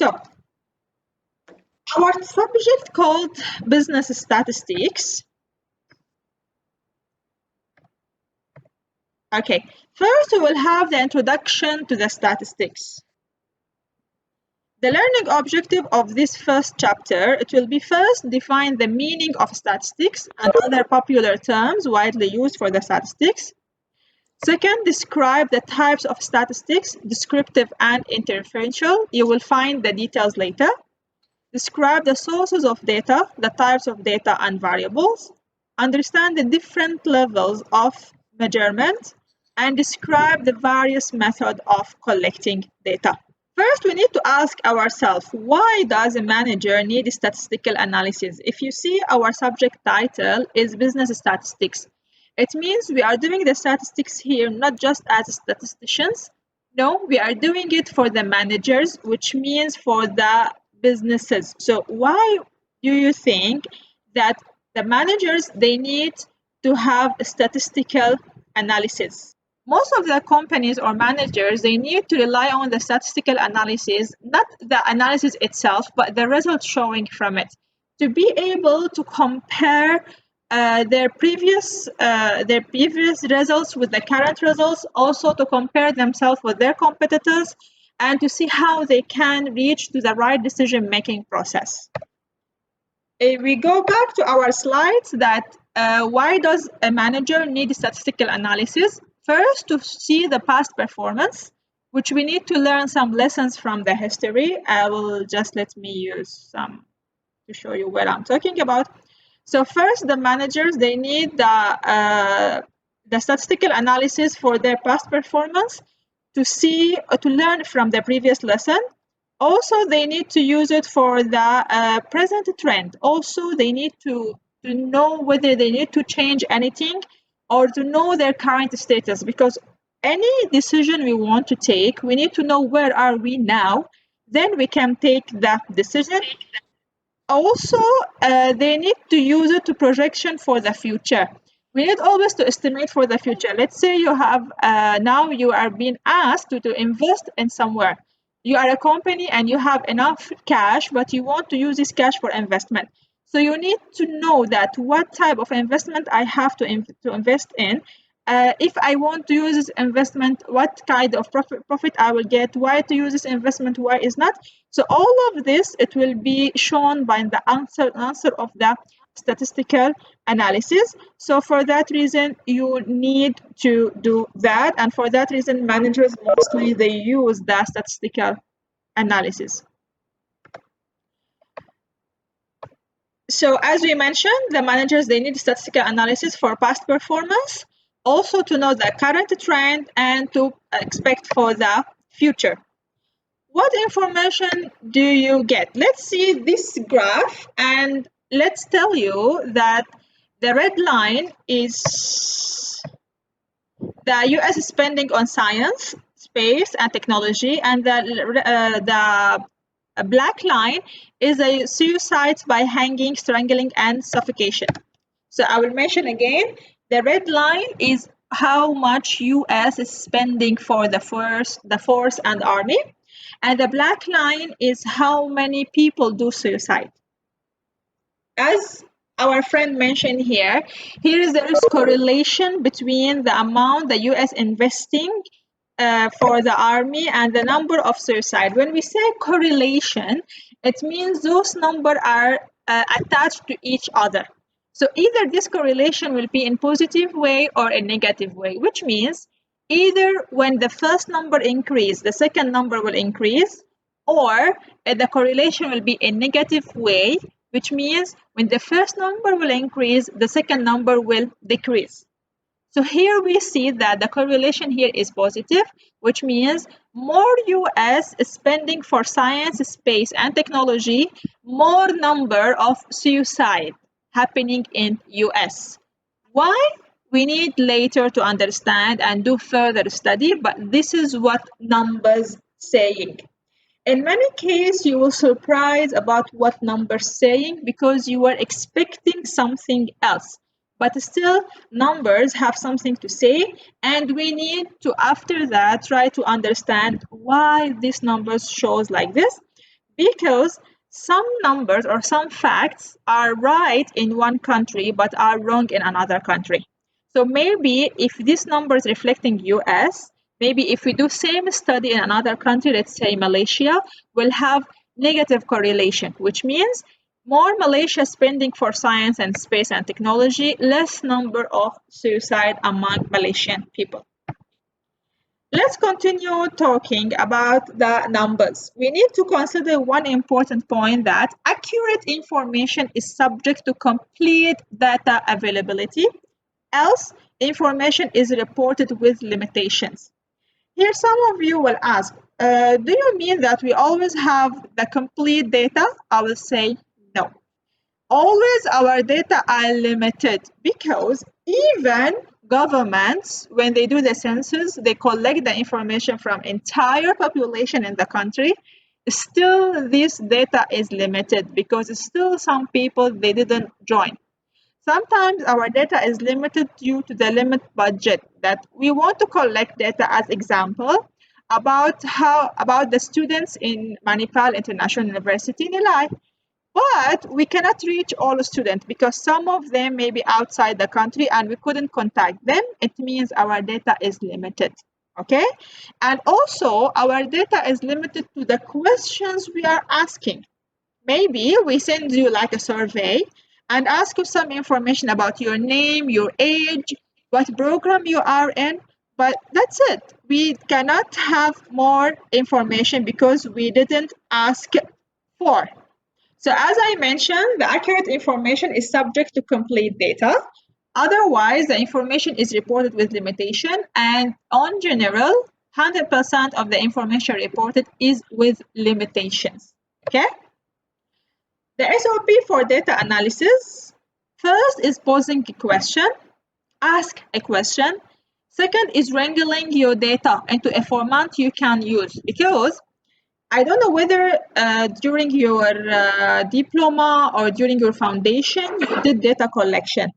So our subject called business statistics. Okay, first we will have the introduction to the statistics. The learning objective of this first chapter, it will be first define the meaning of statistics and other popular terms widely used for the statistics. Second, describe the types of statistics, descriptive and inferential. You will find the details later. Describe the sources of data, the types of data and variables. Understand the different levels of measurement and describe the various methods of collecting data. First, we need to ask ourselves, why does a manager need statistical analysis? If you see, our subject title is business statistics. It means we are doing the statistics here not just as statisticians. No, we are doing it for the managers, which means for the businesses. So why do you think that the managers, they need to have a statistical analysis? Most of the companies or managers, they need to rely on the statistical analysis, not the analysis itself, but the results showing from it, to be able to compare their previous results with the current results, also to compare themselves with their competitors, and to see how they can reach to the right decision-making process. If we go back to our slides, that why does a manager need statistical analysis? First, to see the past performance, which we need to learn some lessons from the history. I will just let me use some to show you what I'm talking about. So first, the managers, they need the statistical analysis for their past performance to see, to learn from the previous lesson. Also, they need to use it for the present trend. Also, they need to know whether they need to change anything or to know their current status, because any decision we want to take, we need to know where are we now, then we can take that decision. Also, they need to use it to projection for the future. We need always to estimate for the future. Let's say you have now you are being asked to invest in somewhere. You are a company and you have enough cash, but you want to use this cash for investment. So you need to know that what type of investment I have to invest in. If I want to use this investment, what kind of profit I will get, why to use this investment, why is not. So all of this, it will be shown by the answer of the statistical analysis. So for that reason, you need to do that. And for that reason, managers mostly, they use the statistical analysis. So as we mentioned, the managers, they need statistical analysis for past performance, also to know the current trend and to expect for the future. What information do you get? Let's see this graph, and let's tell you that the red line is the US spending on science, space, and technology, and the black line is a suicides by hanging, strangling, and suffocation. So I will mention again, the red line is how much US is spending for the force and army, and the black line is how many people do suicide. As our friend mentioned here is there is correlation between the amount the US investing for the army and the number of suicide. When we say correlation, it means those numbers are attached to each other. So either this correlation will be in positive way or a negative way, which means either when the first number increase, the second number will increase, or the correlation will be in negative way, which means when the first number will increase, the second number will decrease. So here we see that the correlation here is positive, which means more US is spending for science, space, and technology, more number of suicide happening in US. Why? We need later to understand and do further study, but this is what numbers saying. In many cases, you will surprise about what numbers saying because you were expecting something else. But still, numbers have something to say, and we need to, after that, try to understand why these numbers shows like this. because some numbers or some facts are right in one country but are wrong in another country. So maybe if this number is reflecting US, maybe if we do same study in another country, let's say Malaysia, we'll have negative correlation, which means more Malaysia spending for science and space and technology, less number of suicide among Malaysian people. Let's continue talking about the numbers. We need to consider one important point, that accurate information is subject to complete data availability, else information is reported with limitations. Here some of you will ask, do you mean that we always have the complete data? I will say no. Always our data are limited, because even governments, when they do the census, they collect the information from entire population in the country. Still this data is limited because still some people they didn't join. Sometimes our data is limited due to the limit budget, that we want to collect data, as example about the students in Manipal International University, Nilai. But we cannot reach all students because some of them may be outside the country and we couldn't contact them. It means our data is limited. Okay? And also, our data is limited to the questions we are asking. Maybe we send you like a survey and ask you some information about your name, your age, what program you are in, but that's it. We cannot have more information because we didn't ask for. So as I mentioned, the accurate information is subject to complete data. Otherwise, the information is reported with limitation, and on general, 100% of the information reported is with limitations. Okay? The SOP for data analysis, first is posing a question, ask a question. Second is wrangling your data into a format you can use, because I don't know whether during your diploma or during your foundation you did data collection.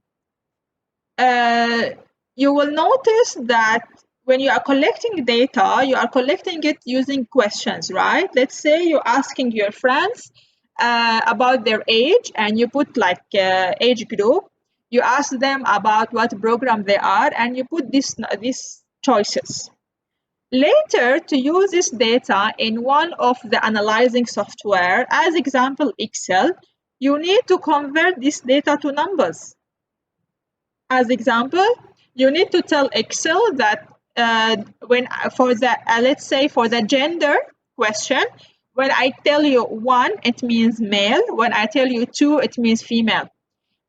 You will notice that when you are collecting data, you are collecting it using questions, right? Let's say you're asking your friends about their age and you put like age group. You ask them about what program they are and you put these choices. Later, to use this data in one of the analyzing software, as example Excel, you need to convert this data to numbers. As example, you need to tell Excel that let's say for the gender question, when I tell you 1, it means male. When I tell you 2, it means female.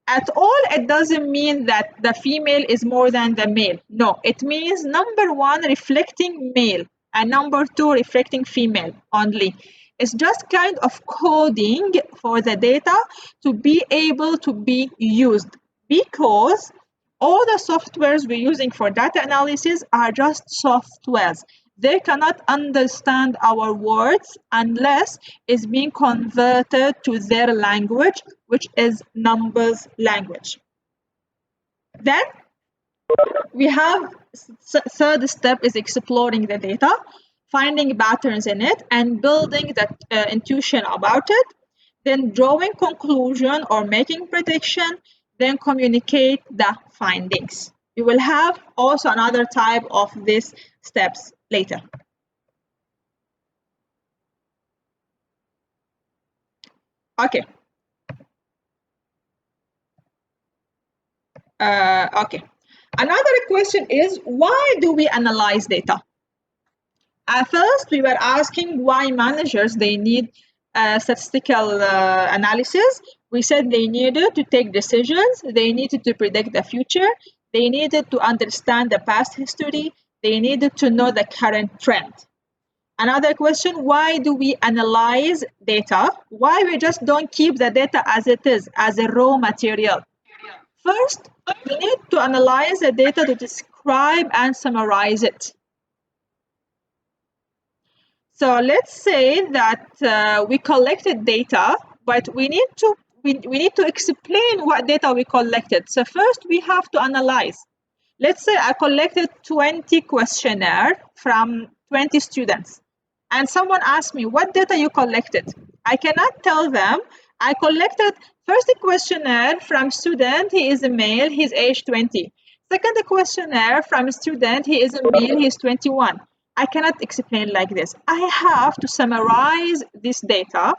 At all, it doesn't mean that the female is more than the male. No, it means number 1 reflecting male and number 2 reflecting female only. It's just kind of coding for the data to be able to be used, because all the softwares we're using for data analysis are just softwares. They cannot understand our words unless it's being converted to their language, which is numbers language. Then we have third step is exploring the data, finding patterns in it and building that intuition about it, then drawing conclusion or making prediction, then communicate the findings. You will have also another type of these steps later. Okay. Okay. Another question is, why do we analyze data? At first, we were asking why managers, they need statistical analysis. We said they needed to take decisions, they needed to predict the future, they needed to understand the past history, they needed to know the current trend. Another question, why do we analyze data? Why we just don't keep the data as it is, as a raw material? First, we need to analyze the data to describe and summarize it. So let's say that we collected data, but we need to explain what data we collected. So first we have to analyze. Let's say I collected 20 questionnaires from 20 students. and someone asks me, what data you collected? I cannot tell them, I collected first a questionnaire from student, he is a male, he's age 20. Second a questionnaire from a student, he is a male, he is 21. I cannot explain like this. I have to summarize this data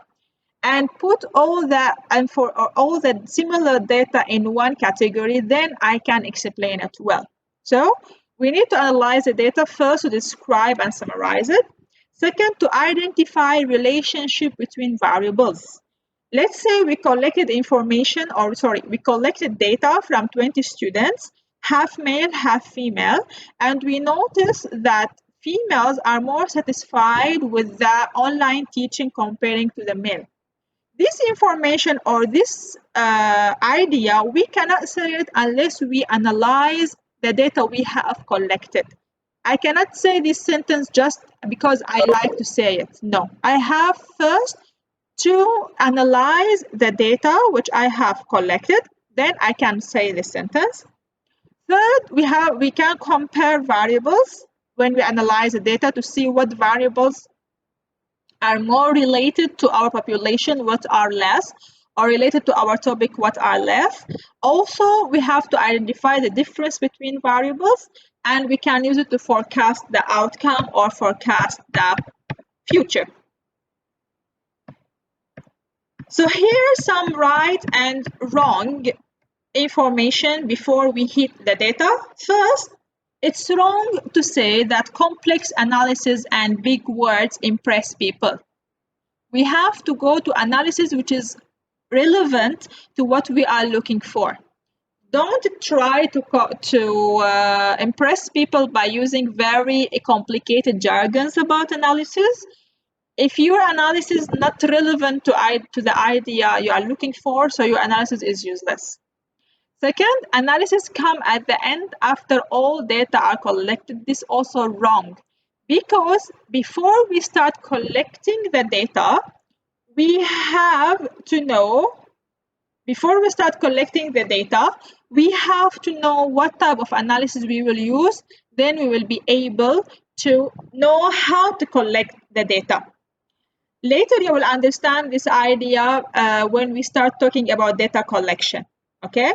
and put all the similar data in one category, then I can explain it well. So we need to analyze the data first to describe and summarize it. Second, to identify relationship between variables. Let's say we collected we collected data from 20 students, half male, half female, and we notice that females are more satisfied with the online teaching comparing to the male. This information or this idea, we cannot say it unless we analyze the data we have collected. I cannot say this sentence just because I like to say it. No, I have first to analyze the data which I have collected, then I can say the sentence. Third, we can compare variables when we analyze the data to see what variables are more related to our population, what are less, or related to our topic, what are less. Also, we have to identify the difference between variables, and we can use it to forecast the outcome or forecast the future. So here's some right and wrong information before we hit the data. First, it's wrong to say that complex analysis and big words impress people. We have to go to analysis which is relevant to what we are looking for. Don't try to impress people by using very complicated jargons about analysis. If your analysis is not relevant to the idea you are looking for, so your analysis is useless. Second, analysis come at the end after all data are collected. This is also wrong, because before we start collecting the data, we have to know, before we start collecting the data, we have to know what type of analysis we will use. Then we will be able to know how to collect the data. Later, you will understand this idea when we start talking about data collection, okay?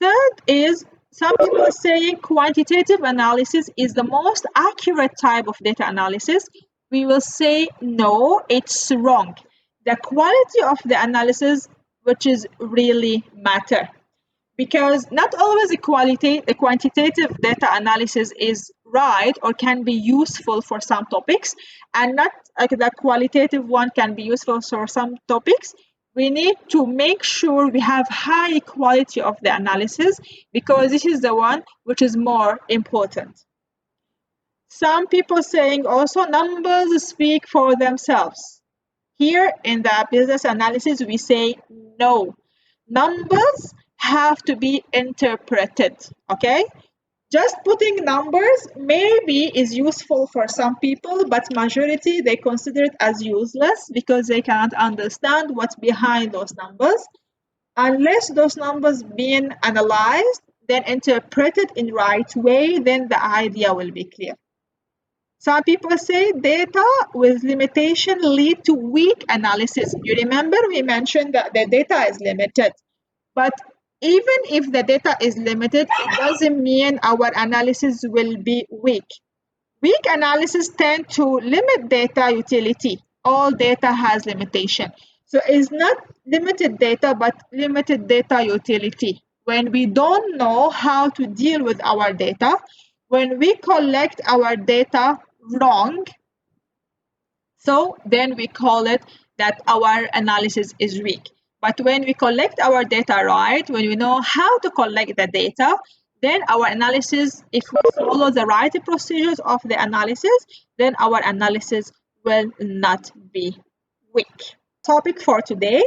Third is, some people are saying quantitative analysis is the most accurate type of data analysis. We will say no, it's wrong. The quality of the analysis, which is really matter, because not always the quantitative data analysis is right or can be useful for some topics, and not the qualitative one can be useful for some topics. We need to make sure we have high quality of the analysis, because this is the one which is more important. Some people saying also numbers speak for themselves. Here in the business analysis, we say no. Numbers have to be interpreted, okay? Just putting numbers maybe is useful for some people, but majority, they consider it as useless because they cannot understand what's behind those numbers. Unless those numbers being analyzed, then interpreted in right way, then the idea will be clear. Some people say data with limitation lead to weak analysis. You remember we mentioned that the data is limited, but even if the data is limited, it doesn't mean our analysis will be weak. Weak analysis tend to limit data utility. All data has limitation. So it's not limited data, but limited data utility. When we don't know how to deal with our data, when we collect our data wrong, so then we call it that our analysis is weak. But when we collect our data right, when we know how to collect the data, then our analysis, if we follow the right procedures of the analysis, then our analysis will not be weak. Topic for today.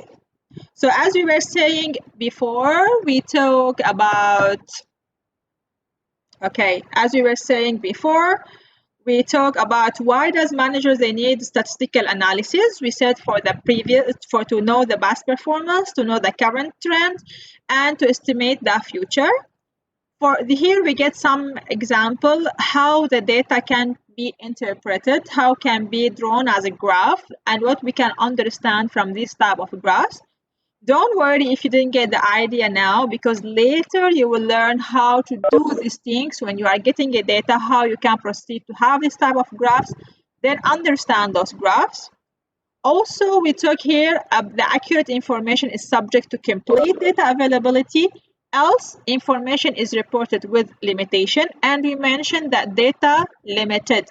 So as we were saying before, we talk about, we talk about why does managers they need statistical analysis. We said for to know the past performance, to know the current trend, and to estimate the future. Here we get some example how the data can be interpreted, how can be drawn as a graph, and what we can understand from this type of graphs. Don't worry if you didn't get the idea now, because later you will learn how to do these things when you are getting a data, how you can proceed to have this type of graphs, then understand those graphs. Also, we took here the accurate information is subject to complete data availability, else information is reported with limitation, and we mentioned that data limited.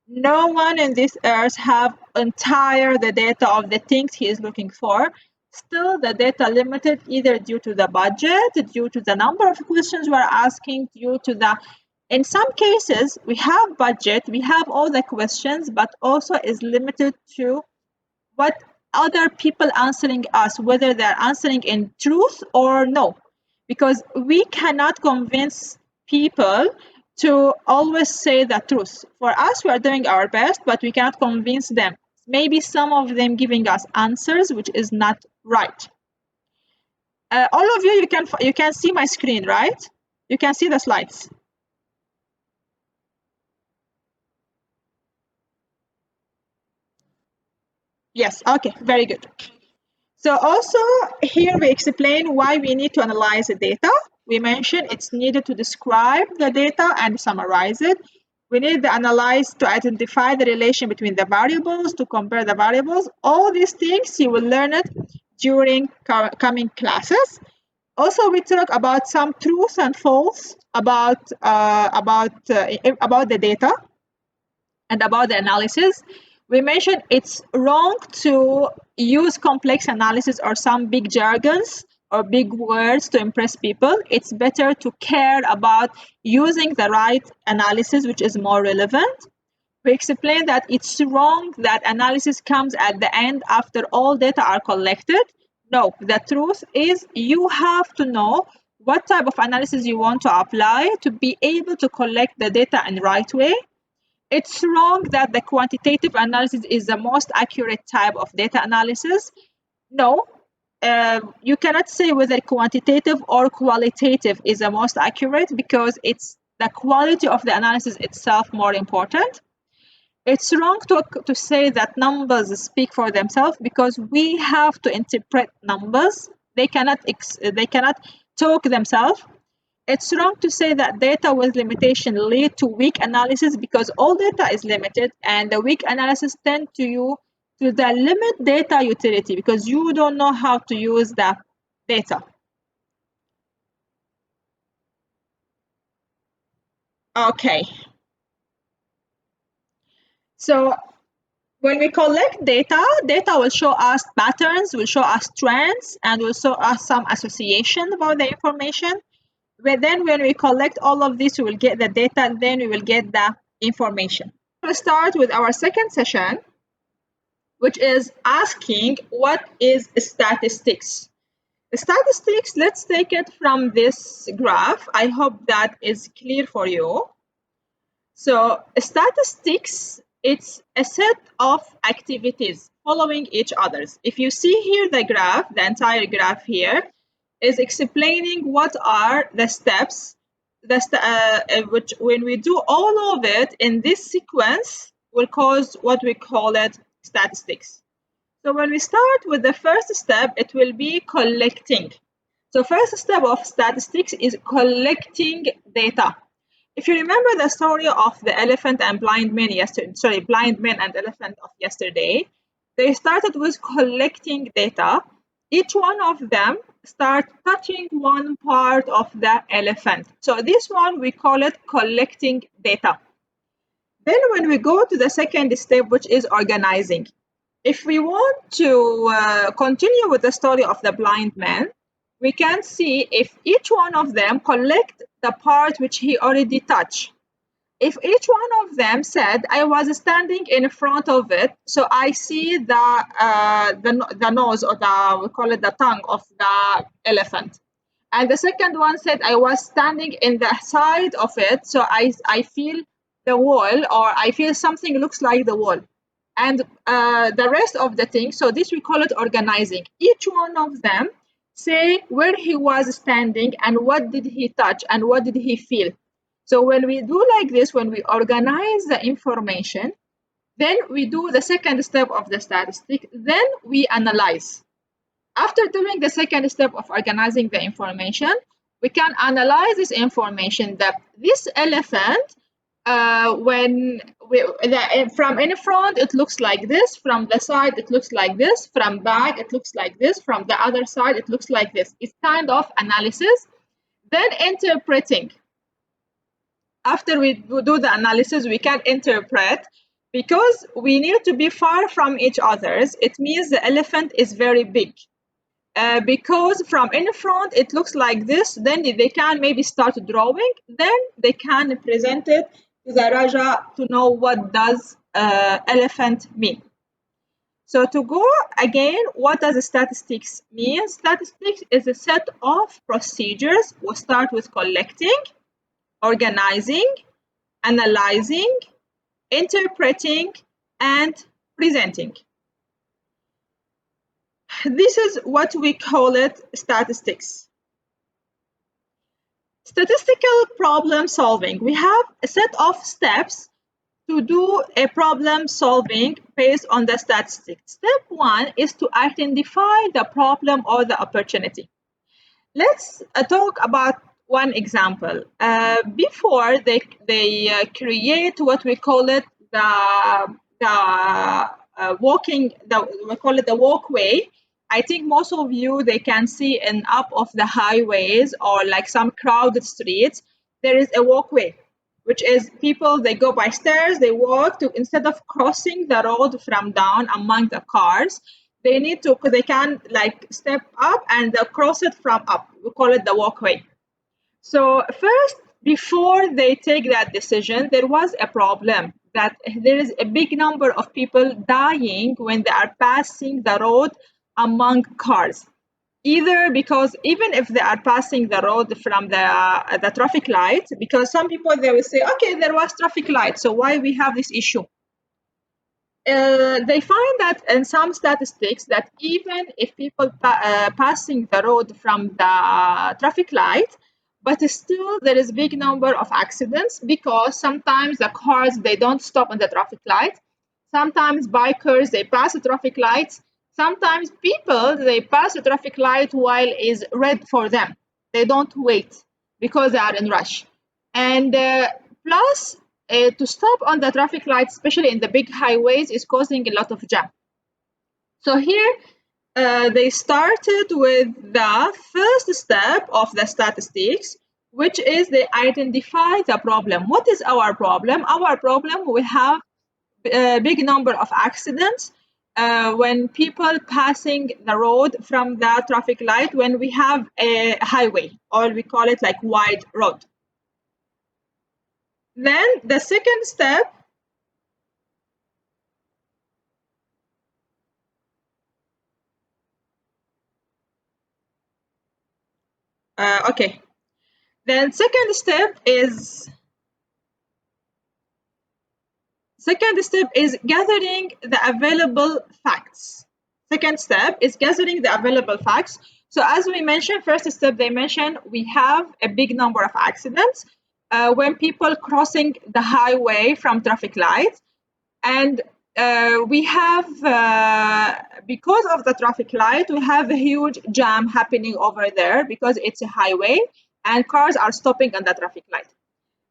No one in this earth have entire the data of the things he is looking for. Still, the data limited either due to the budget, due to the number of questions we're asking, due to the, in some cases, we have budget, we have all the questions, but also is limited to what other people answering us, whether they're answering in truth or no. Because we cannot convince people to always say the truth. For us, we are doing our best, but we cannot convince them. Maybe some of them giving us answers which is not right. All of you, you can see my screen, right? You can see the slides. Yes, okay, very good. So also here we explain why we need to analyze the data. We mentioned it's needed to describe the data and summarize it. We need to analyze to identify the relation between the variables, to compare the variables. All these things you will learn it during coming classes. Also, we talk about some truth and false about the data and about the analysis. We mentioned it's wrong to use complex analysis or some big jargons or big words to impress people. It's better to care about using the right analysis, which is more relevant. We explained that it's wrong that analysis comes at the end after all data are collected. No, the truth is you have to know what type of analysis you want to apply to be able to collect the data in the right way. It's wrong that the quantitative analysis is the most accurate type of data analysis. No, you cannot say whether quantitative or qualitative is the most accurate, because it's the quality of the analysis itself more important. It's wrong to say that numbers speak for themselves, because we have to interpret numbers. They cannot talk themselves. It's wrong to say that data with limitation lead to weak analysis, because all data is limited and the weak analysis tend to the limit data utility, because you don't know how to use the data. Okay. So when we collect data, data will show us patterns, will show us trends, and will show us some association about the information. But then when we collect all of this, we will get the data, and then we will get the information. We'll start with our second session, which is asking what is statistics. Statistics, let's take it from this graph. I hope that is clear for you. So statistics, it's a set of activities following each others. If you see here the graph, the entire graph here is explaining what are the steps, which when we do all of it in this sequence will cause what we call it statistics. So when we start with the first step, it will be collecting. So first step of statistics is collecting data. If you remember the story of the elephant and blind man yesterday, blind man and elephant of yesterday, they started with collecting data. Each one of them start touching one part of the elephant. So this one, we call it collecting data. Then when we go to the second step, which is organizing. If we want to continue with the story of the blind man, we can see if each one of them collect the part which he already touched. If each one of them said, I was standing in front of it, so I see the nose, or we call it the tongue of the elephant. And the second one said, I was standing in the side of it, so I feel the wall, or I feel something looks like the wall. And the rest of the things, so this we call it organizing. Each one of them say where he was standing and what did he touch and what did he feel. So when we do like this, when we organize the information, then we do the second step of the statistic, then we analyze. After doing the second step of organizing the information, we can analyze this information that this elephant, from in front it looks like this, from the side it looks like this, from back it looks like this, from the other side it looks like this. It's kind of analysis. Then interpreting. After we do the analysis, we can interpret. Because we need to be far from each others, it means the elephant is very big. Because from in front it looks like this, then they can maybe start drawing, then they can present it to the Raja to know what does elephant mean. So to go again, what does statistics mean? Statistics is a set of procedures. We'll start with collecting, organizing, analyzing, interpreting, and presenting. This is what we call it statistics. Statistical problem solving. We have a set of steps to do a problem solving based on the statistics. Step one is to identify the problem or the opportunity. Let's talk about one example. Before they create what we call it we call it the walkway. I think most of you, they can see in up of the highways or like some crowded streets, there is a walkway, which is people, they go by stairs, they walk to, instead of crossing the road from down among the cars, they need to, they can like step up and they'll cross it from up. We call it the walkway. So first, before they take that decision, there was a problem that there is a big number of people dying when they are passing the road among cars. Either because even if they are passing the road from the traffic light, because some people, they will say, okay, there was traffic light, so why we have this issue? They find that in some statistics that even if people passing the road from the traffic light, but still there is big number of accidents, because sometimes the cars, they don't stop on the traffic light. Sometimes bikers, they pass the traffic lights. Sometimes people, they pass the traffic light while is red for them. They don't wait because they are in rush. And plus, to stop on the traffic light, especially in the big highways, is causing a lot of jam. So here, they started with the first step of the statistics, which is they identify the problem. What is our problem? Our problem, we have a big number of accidents when people passing the road from the traffic light when we have a highway, or we call it like wide road. Then the second step, okay. Then second step is gathering the available facts. Second step is gathering the available facts. So as we mentioned, first step, they mentioned we have a big number of accidents when people crossing the highway from traffic lights. And we have, because of the traffic light, we have a huge jam happening over there because it's a highway and cars are stopping on the traffic light.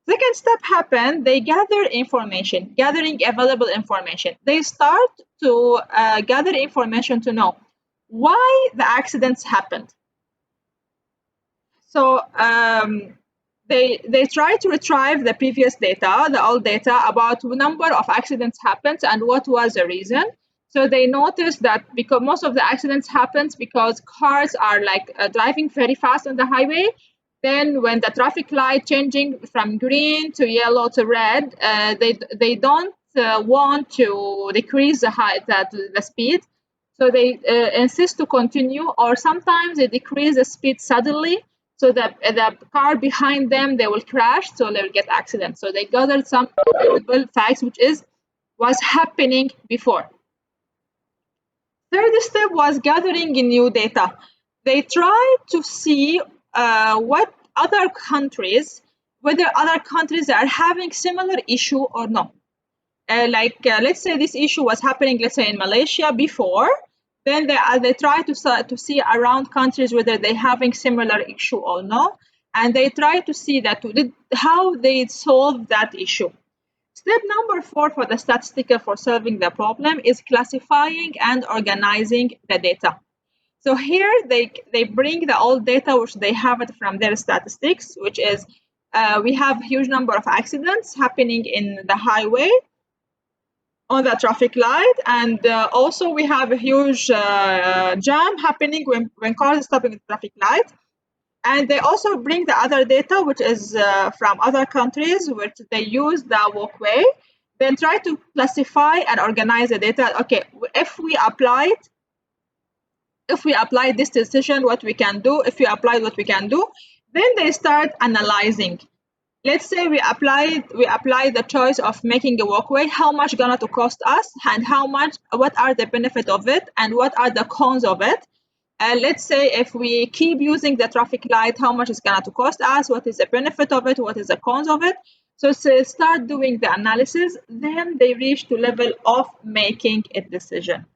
Second step happened, they gather information, gathering available information. They start to gather information to know why the accidents happened. So they try to retrieve the previous data, the old data about the number of accidents happened and what was the reason. So they noticed that because most of the accidents happens because cars are like driving very fast on the highway. Then when the traffic light changing from green to yellow to red, they don't want to decrease the speed. So they insist to continue, or sometimes they decrease the speed suddenly. So the car behind them, they will crash, so they will get accidents. So they gathered some valuable facts, which was happening before. Third step was gathering new data. They tried to see what other countries, whether other countries are having similar issue or not. Let's say this issue was happening, let's say in Malaysia before, then they try to see around countries whether they're having similar issue or not, and they try to see that how they solve that issue. Step number 4 for the statistical for solving the problem is classifying and organizing the data. So here they bring the old data which they have it from their statistics, which is we have huge number of accidents happening in the highway on the traffic light, and also we have a huge jam happening when cars are stopping at the traffic light. And they also bring the other data, which is from other countries, which they use the walkway, then try to classify and organize the data. Okay, if we applied this decision, what we can do, if we applied what we can do, then they start analyzing. Let's say we apply the choice of making a walkway, how much gonna to cost us, and what are the benefits of it, and what are the cons of it. Let's say if we keep using the traffic light, how much is gonna to cost us, what is the benefit of it, what is the cons of it. So start doing the analysis, then they reach to level of making a decision.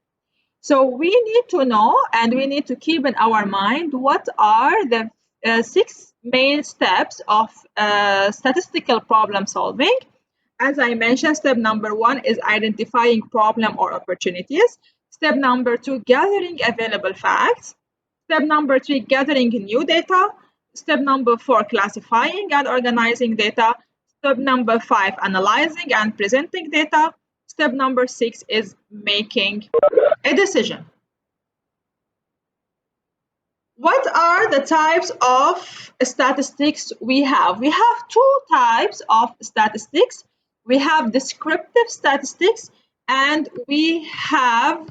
So we need to know, and we need to keep in our mind, what are the 6 main steps of statistical problem solving. As I mentioned, step number 1 is identifying problem or opportunities. Step number 2, gathering available facts. Step number 3, gathering new data. Step number 4, classifying and organizing data. Step number 5, analyzing and presenting data. Step number 6 is making a decision. What are the types of statistics we have? We have 2 types of statistics. We have descriptive statistics and we have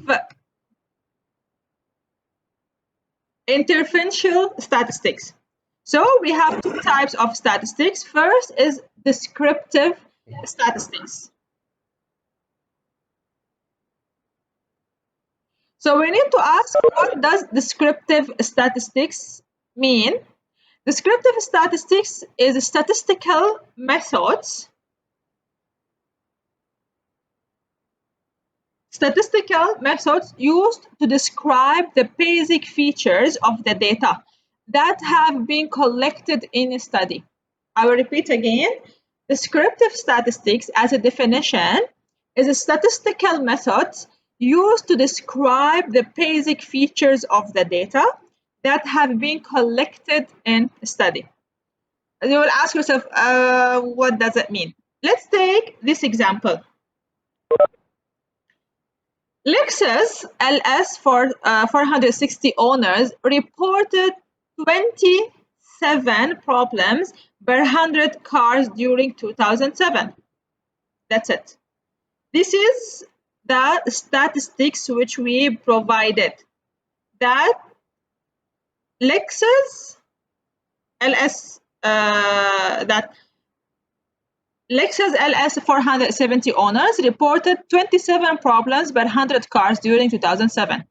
inferential statistics. So we have 2 types of statistics. First is descriptive statistics. So we need to ask, what does descriptive statistics mean? Descriptive statistics is statistical methods used to describe the basic features of the data that have been collected in a study. I will repeat again. Descriptive statistics, as a definition, is a statistical method used to describe the basic features of the data that have been collected in a study. You will ask yourself, what does it mean? Let's take this example. Lexus LS for 460 owners reported 27 problems per 100 cars during 2007. That's it. This is the statistics which we provided, that Lexus LS 470 owners reported 27 problems per 100 cars during 2007.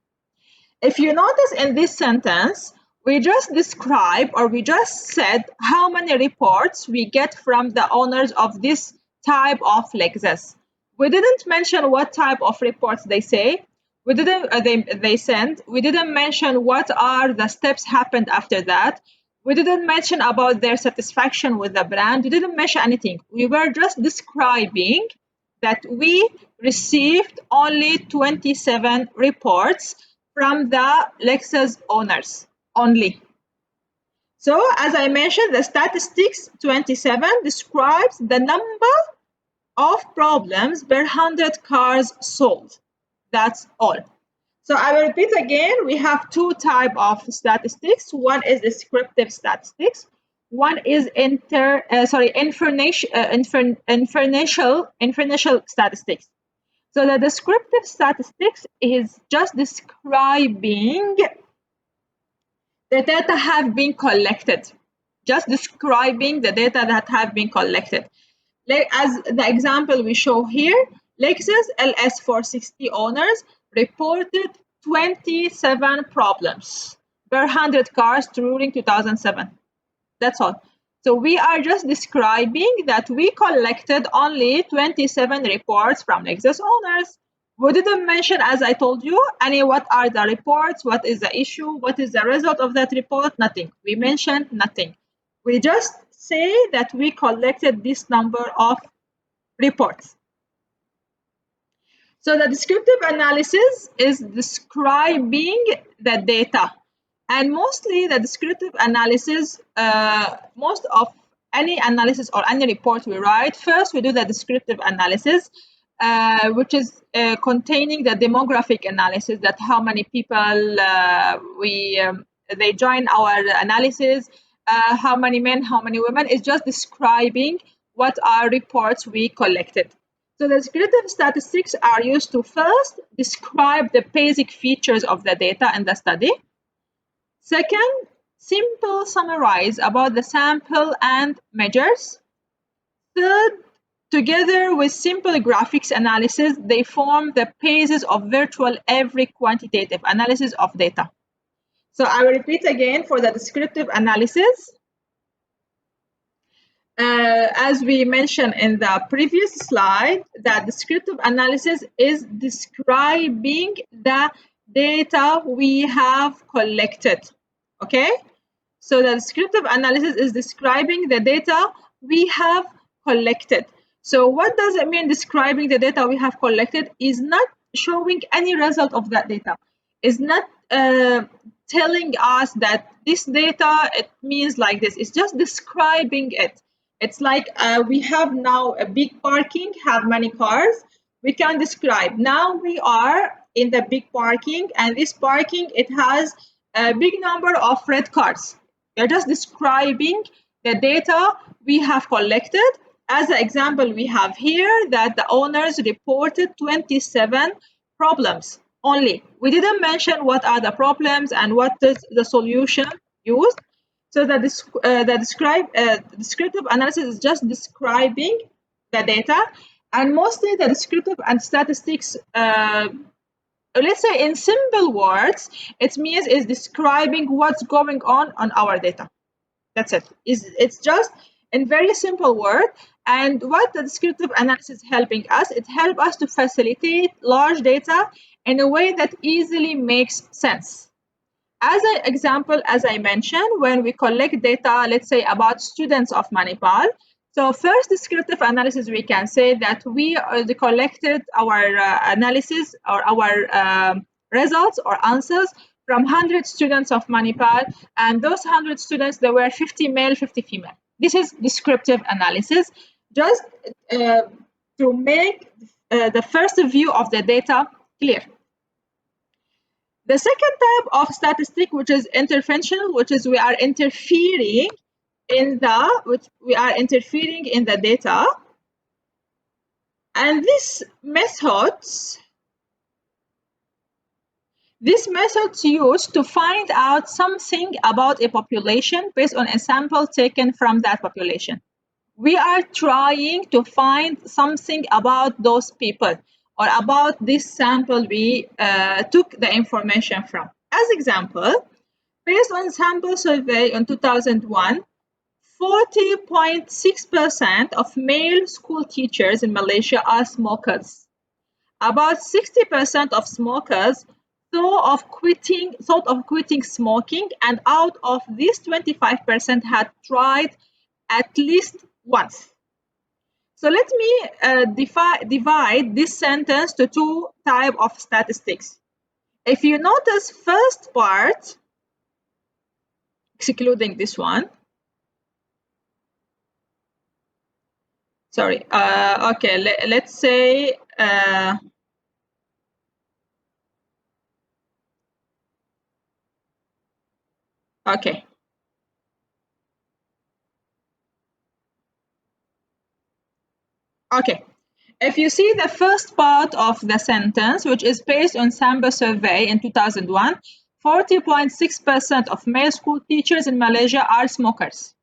If you notice in this sentence, we just describe, or we just said how many reports we get from the owners of this type of Lexus. We didn't mention what type of reports they say. We didn't they send. We didn't mention what are the steps happened after that. We didn't mention about their satisfaction with the brand. We didn't mention anything. We were just describing that we received only 27 reports from the Lexus owners only. So as I mentioned, the statistics 27 describes the number of problems per 100 cars sold. That's all. So I will repeat again, we have 2 types of statistics. One is descriptive statistics. One is inferential statistics. So the descriptive statistics is just describing the data have been collected. Just describing the data that have been collected. As the example we show here, Lexus LS 460 owners reported 27 problems per 100 cars during 2007. That's all. So we are just describing that we collected only 27 reports from Lexus owners. We didn't mention, as I told you, what are the reports, what is the issue, what is the result of that report, nothing. We mentioned nothing. We just say that we collected this number of reports. So the descriptive analysis is describing the data. And mostly the descriptive analysis, most of any analysis or any report we write, first we do the descriptive analysis, which is containing the demographic analysis, that how many people they join our analysis, how many men, how many women. It's just describing what are reports we collected. So the descriptive statistics are used to first describe the basic features of the data in the study. Second, simple summarize about the sample and measures. Third, together with simple graphics analysis, they form the basis of virtual every quantitative analysis of data. So I will repeat again for the descriptive analysis. As we mentioned in the previous slide, that descriptive analysis is describing the data we have collected. Okay, so the descriptive analysis is describing the data we have collected. So what does it mean describing the data we have collected? Is not showing any result of that data. Is not telling us that this data, it means like this. It's just describing it. It's like we have now a big parking, have many cars. We can describe. Now we are in the big parking, and this parking, it has a big number of red cars. We're just describing the data we have collected. As an example, we have here that the owners reported 27 problems only. We didn't mention what are the problems and what is the solution used. So the descriptive analysis is just describing the data, and mostly the descriptive and statistics, let's say in simple words, it means is describing what's going on our data. That's it. It's just in very simple word. And what the descriptive analysis is helping us, it helps us to facilitate large data in a way that easily makes sense. As an example, as I mentioned, when we collect data, let's say about students of Manipal, so first descriptive analysis, we can say that we collected our analysis or our results or answers from 100 students of Manipal, and those 100 students, there were 50 male, 50 female. This is descriptive analysis, just to make the first view of the data clear. The second type of statistic, which is interventional, which is we are interfering in the data, and these methods used to find out something about a population based on a sample taken from that population. We are trying to find something about those people or about this sample we took the information from. As example, based on sample survey in 2001, 40.6% of male school teachers in Malaysia are smokers. About 60% of smokers thought of quitting smoking, and out of this, 25% had tried at least once. So let me divide this sentence to two types of statistics. If you notice first part, excluding this one, sorry, okay, let's say, okay. Okay, if you see the first part of the sentence, which is based on sample survey in 2001, 40.6% of male school teachers in Malaysia are smokers.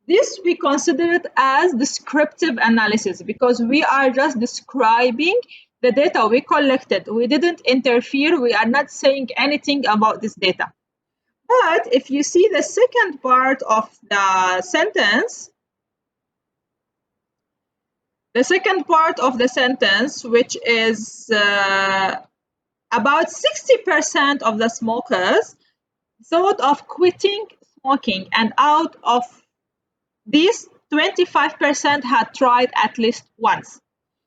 This we consider it as descriptive analysis because we are just describing the data we collected. We didn't interfere. We are not saying anything about this data. But if you see the second part of the sentence, which is about 60% of the smokers thought of quitting smoking, and out of these, 25% had tried at least once.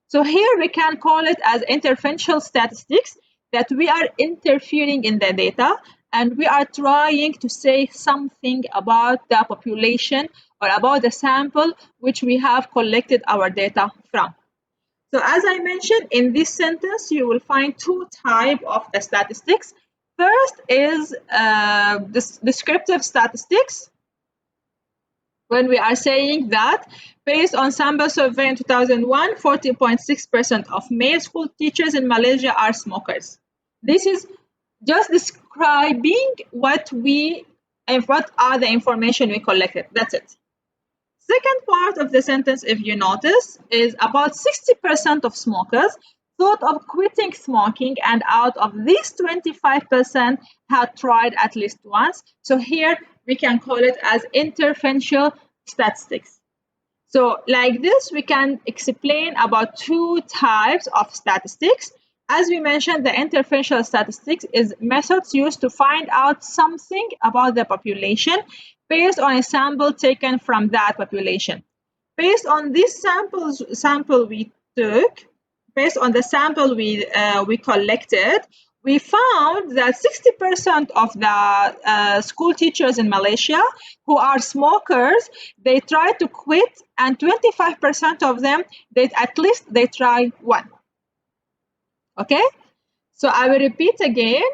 So here we can call it as interferential statistics, that we are interfering in the data and we are trying to say something about the population or about the sample which we have collected our data from. So as I mentioned, in this sentence, you will find two types of the statistics. First is descriptive statistics, when we are saying that based on sample survey in 2001, 40.6% of male school teachers in Malaysia are smokers. This is just describing what are the information we collected. That's it. Second part of the sentence, if you notice, is about 60% of smokers thought of quitting smoking, and out of these, 25% had tried at least once. So here we can call it as interferential statistics. So like this, we can explain about two types of statistics. As we mentioned, the interferential statistics is methods used to find out something about the population based on a sample taken from that population. Based on this sample we took, based on the sample we collected, we found that 60% of the school teachers in Malaysia who are smokers, they try to quit, and 25% of them, they try one. Okay, so I will repeat again.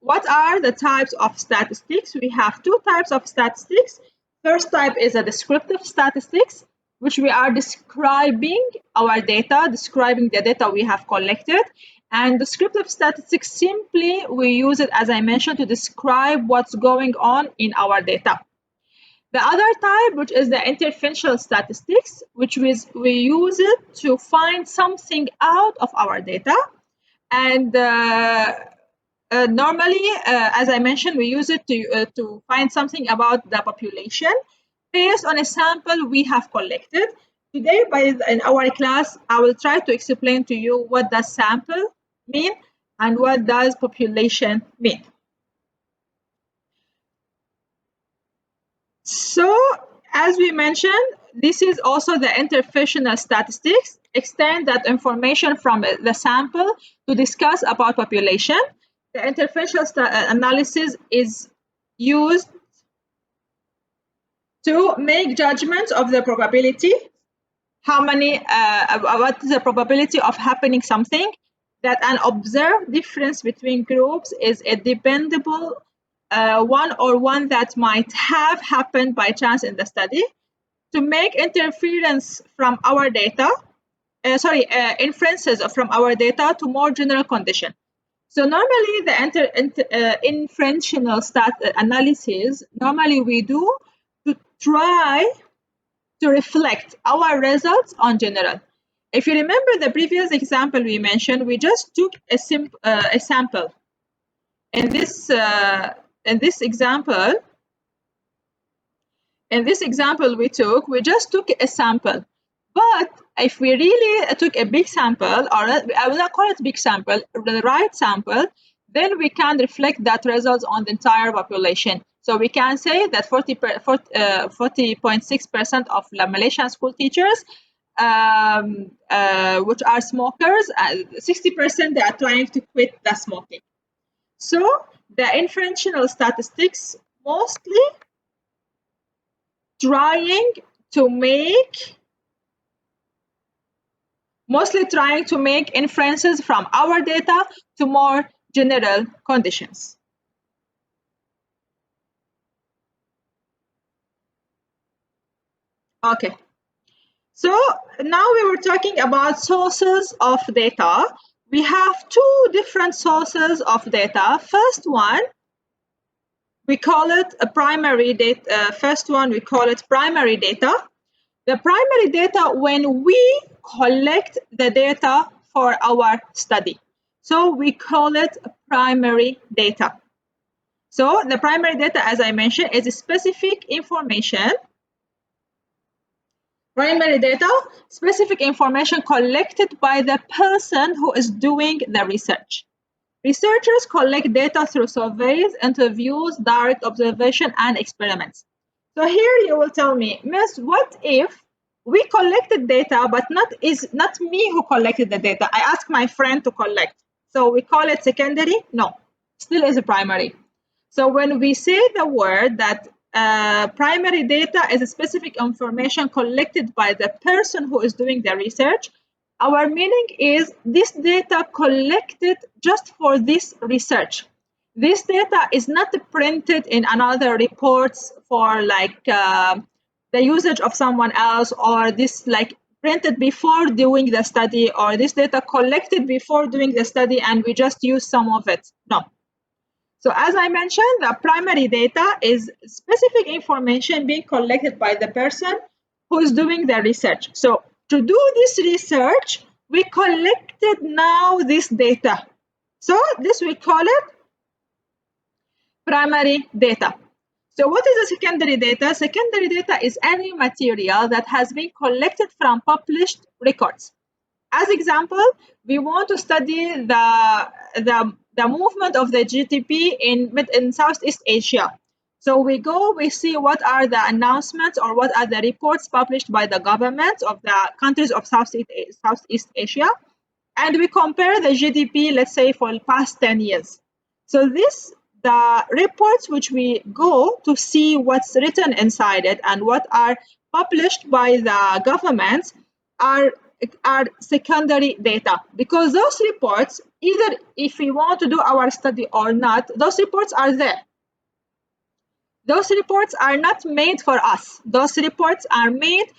What are the types of statistics? We have two types of statistics. First type is a descriptive statistics, which we are describing our data, describing the data we have collected. And descriptive statistics, simply we use it, as I mentioned, to describe what's going on in our data. The other type, which is the interferential statistics, which we use it to find something out of our data. And normally, as I mentioned, we use it to find something about the population based on a sample we have collected. Today, in our class, I will try to explain to you what does sample mean and what does population mean. So, as we mentioned, this is also the interferential statistics, extend that information from the sample to discuss about population. The interferential analysis is used to make judgments of the probability, what is the probability of happening something, that an observed difference between groups is a dependable one, or one that might have happened by chance in the study, to make inferences from our data from our data to more general condition. So normally the inferential analysis normally we do to try to reflect our results on general. If you remember the previous example we mentioned, we just took a sample. In this example we just took a sample. But if we really took a big sample, or I will not call it big sample, the right sample, then we can reflect that results on the entire population. So we can say that 40.6% of the Malaysian school teachers, which are smokers, 60% they are trying to quit the smoking. So the inferential statistics mostly trying to make inferences from our data to more general conditions. Okay, so now we were talking about sources of data. We have two different sources of data. First one, we call it a primary data. Primary data. The primary data when we collect the data for our study. So we call it primary data. So the primary data, as I mentioned, is specific information. Primary data, specific information collected by the person who is doing the research. Researchers collect data through surveys, interviews, direct observation, and experiments. So here you will tell me, Miss, what if we collected data, but not me who collected the data? I asked my friend to collect. So we call it secondary? No, still is a primary. So when we say the word that primary data is a specific information collected by the person who is doing the research, our meaning is this data collected just for this research. This data is not printed in another reports for like the usage of someone else, or this like printed before doing the study, or this data collected before doing the study and we just use some of it. No. So as I mentioned, the primary data is specific information being collected by the person who is doing the research. So to do this research, we collected now this data. So this we call it primary data. So what is the secondary data? Secondary data is any material that has been collected from published records. As example, we want to study the movement of the GDP in Southeast Asia. So we see what are the announcements or what are the reports published by the governments of the countries of Southeast Asia, and we compare the GDP, let's say, for the past 10 years. So the reports which we go to see what's written inside it and what are published by the governments are secondary data, because those reports, either if we want to do our study or not, those reports are there. Those reports are not made for us. Those reports are made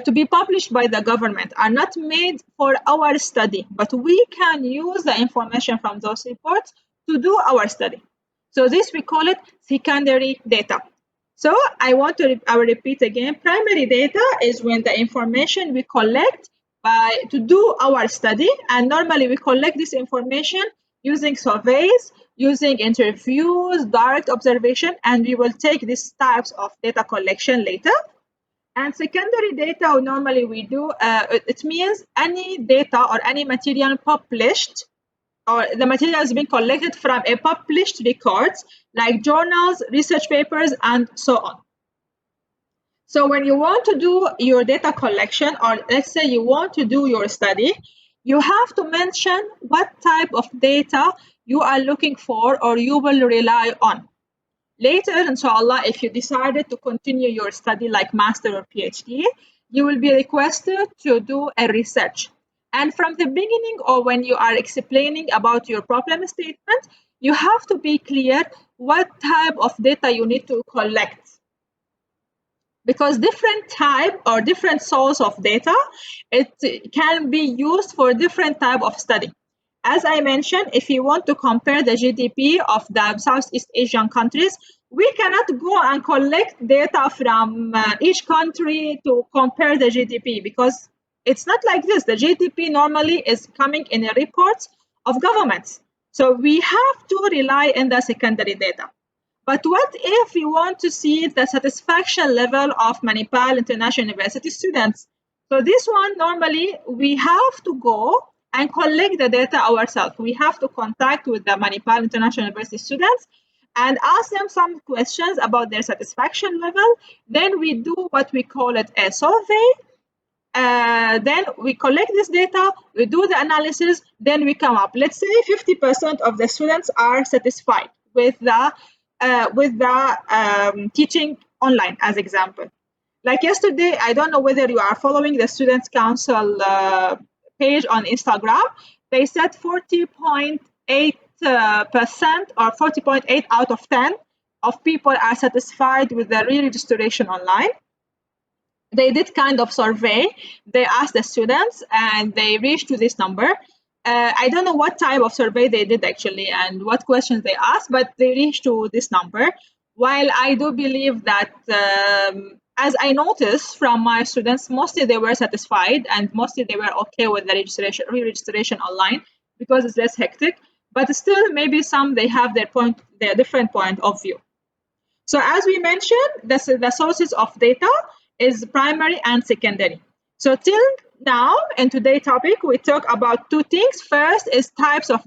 to be published by the government, are not made for our study, but we can use the information from those reports to do our study. So this we call it secondary data. So I will repeat again, primary data is when the information we collect to do our study, and normally we collect this information using surveys, using interviews, direct observation, and we will take these types of data collection later. And secondary data, normally we do, it means any data or any material published, or the material has been collected from a published records like journals, research papers, and so on. So when you want to do your data collection, or let's say you want to do your study, you have to mention what type of data you are looking for or you will rely on. Later, inshallah, if you decided to continue your study like master or PhD, you will be requested to do a research. And from the beginning, or when you are explaining about your problem statement, you have to be clear what type of data you need to collect. Because different type or different source of data, it can be used for different type of study. As I mentioned, if you want to compare the GDP of the Southeast Asian countries, we cannot go and collect data from each country to compare the GDP, because it's not like this. The GDP normally is coming in the reports of governments. So we have to rely on the secondary data. But what if you want to see the satisfaction level of Manipal International University students? So this one, normally, we have to go and collect the data ourselves. We have to contact with the Manipal International University students and ask them some questions about their satisfaction level. Then we do what we call it a survey. Then we collect this data, we do the analysis, then we come up. Let's say 50% of the students are satisfied with the teaching online, as example. Like yesterday, I don't know whether you are following the Students' Council page on Instagram. They said 40.8% or 40.8 out of 10 of people are satisfied with the re-registration online. They did kind of survey. They asked the students and they reached to this number. I don't know what type of survey they did actually and what questions they asked, but they reached to this number. While I do believe that, as I noticed from my students, mostly they were satisfied and mostly they were okay with the re-registration online because it's less hectic. but still maybe some they have their different point of view. So as we mentioned, the sources of data is primary and secondary. So till now in today's topic, we talk about two things. First is types of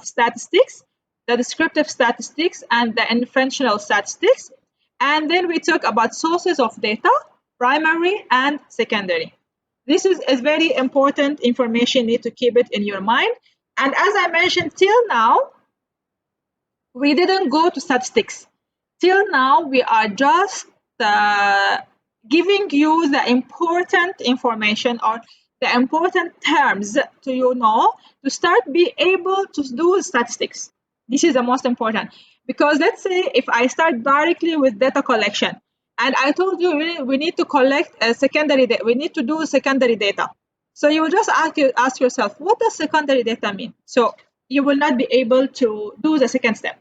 statistics, the descriptive statistics and the inferential statistics. And then we talk about sources of data, primary and secondary. This is very important information. You need to keep it in your mind. And as I mentioned, till now, we didn't go to statistics. Till now, we are just giving you the important information or the important terms to know to start be able to do statistics. This is the most important, because let's say if I start directly with data collection and I told you we need to collect a secondary data, we need to do secondary data. So you will just ask yourself, what does secondary data mean? So you will not be able to do the second step.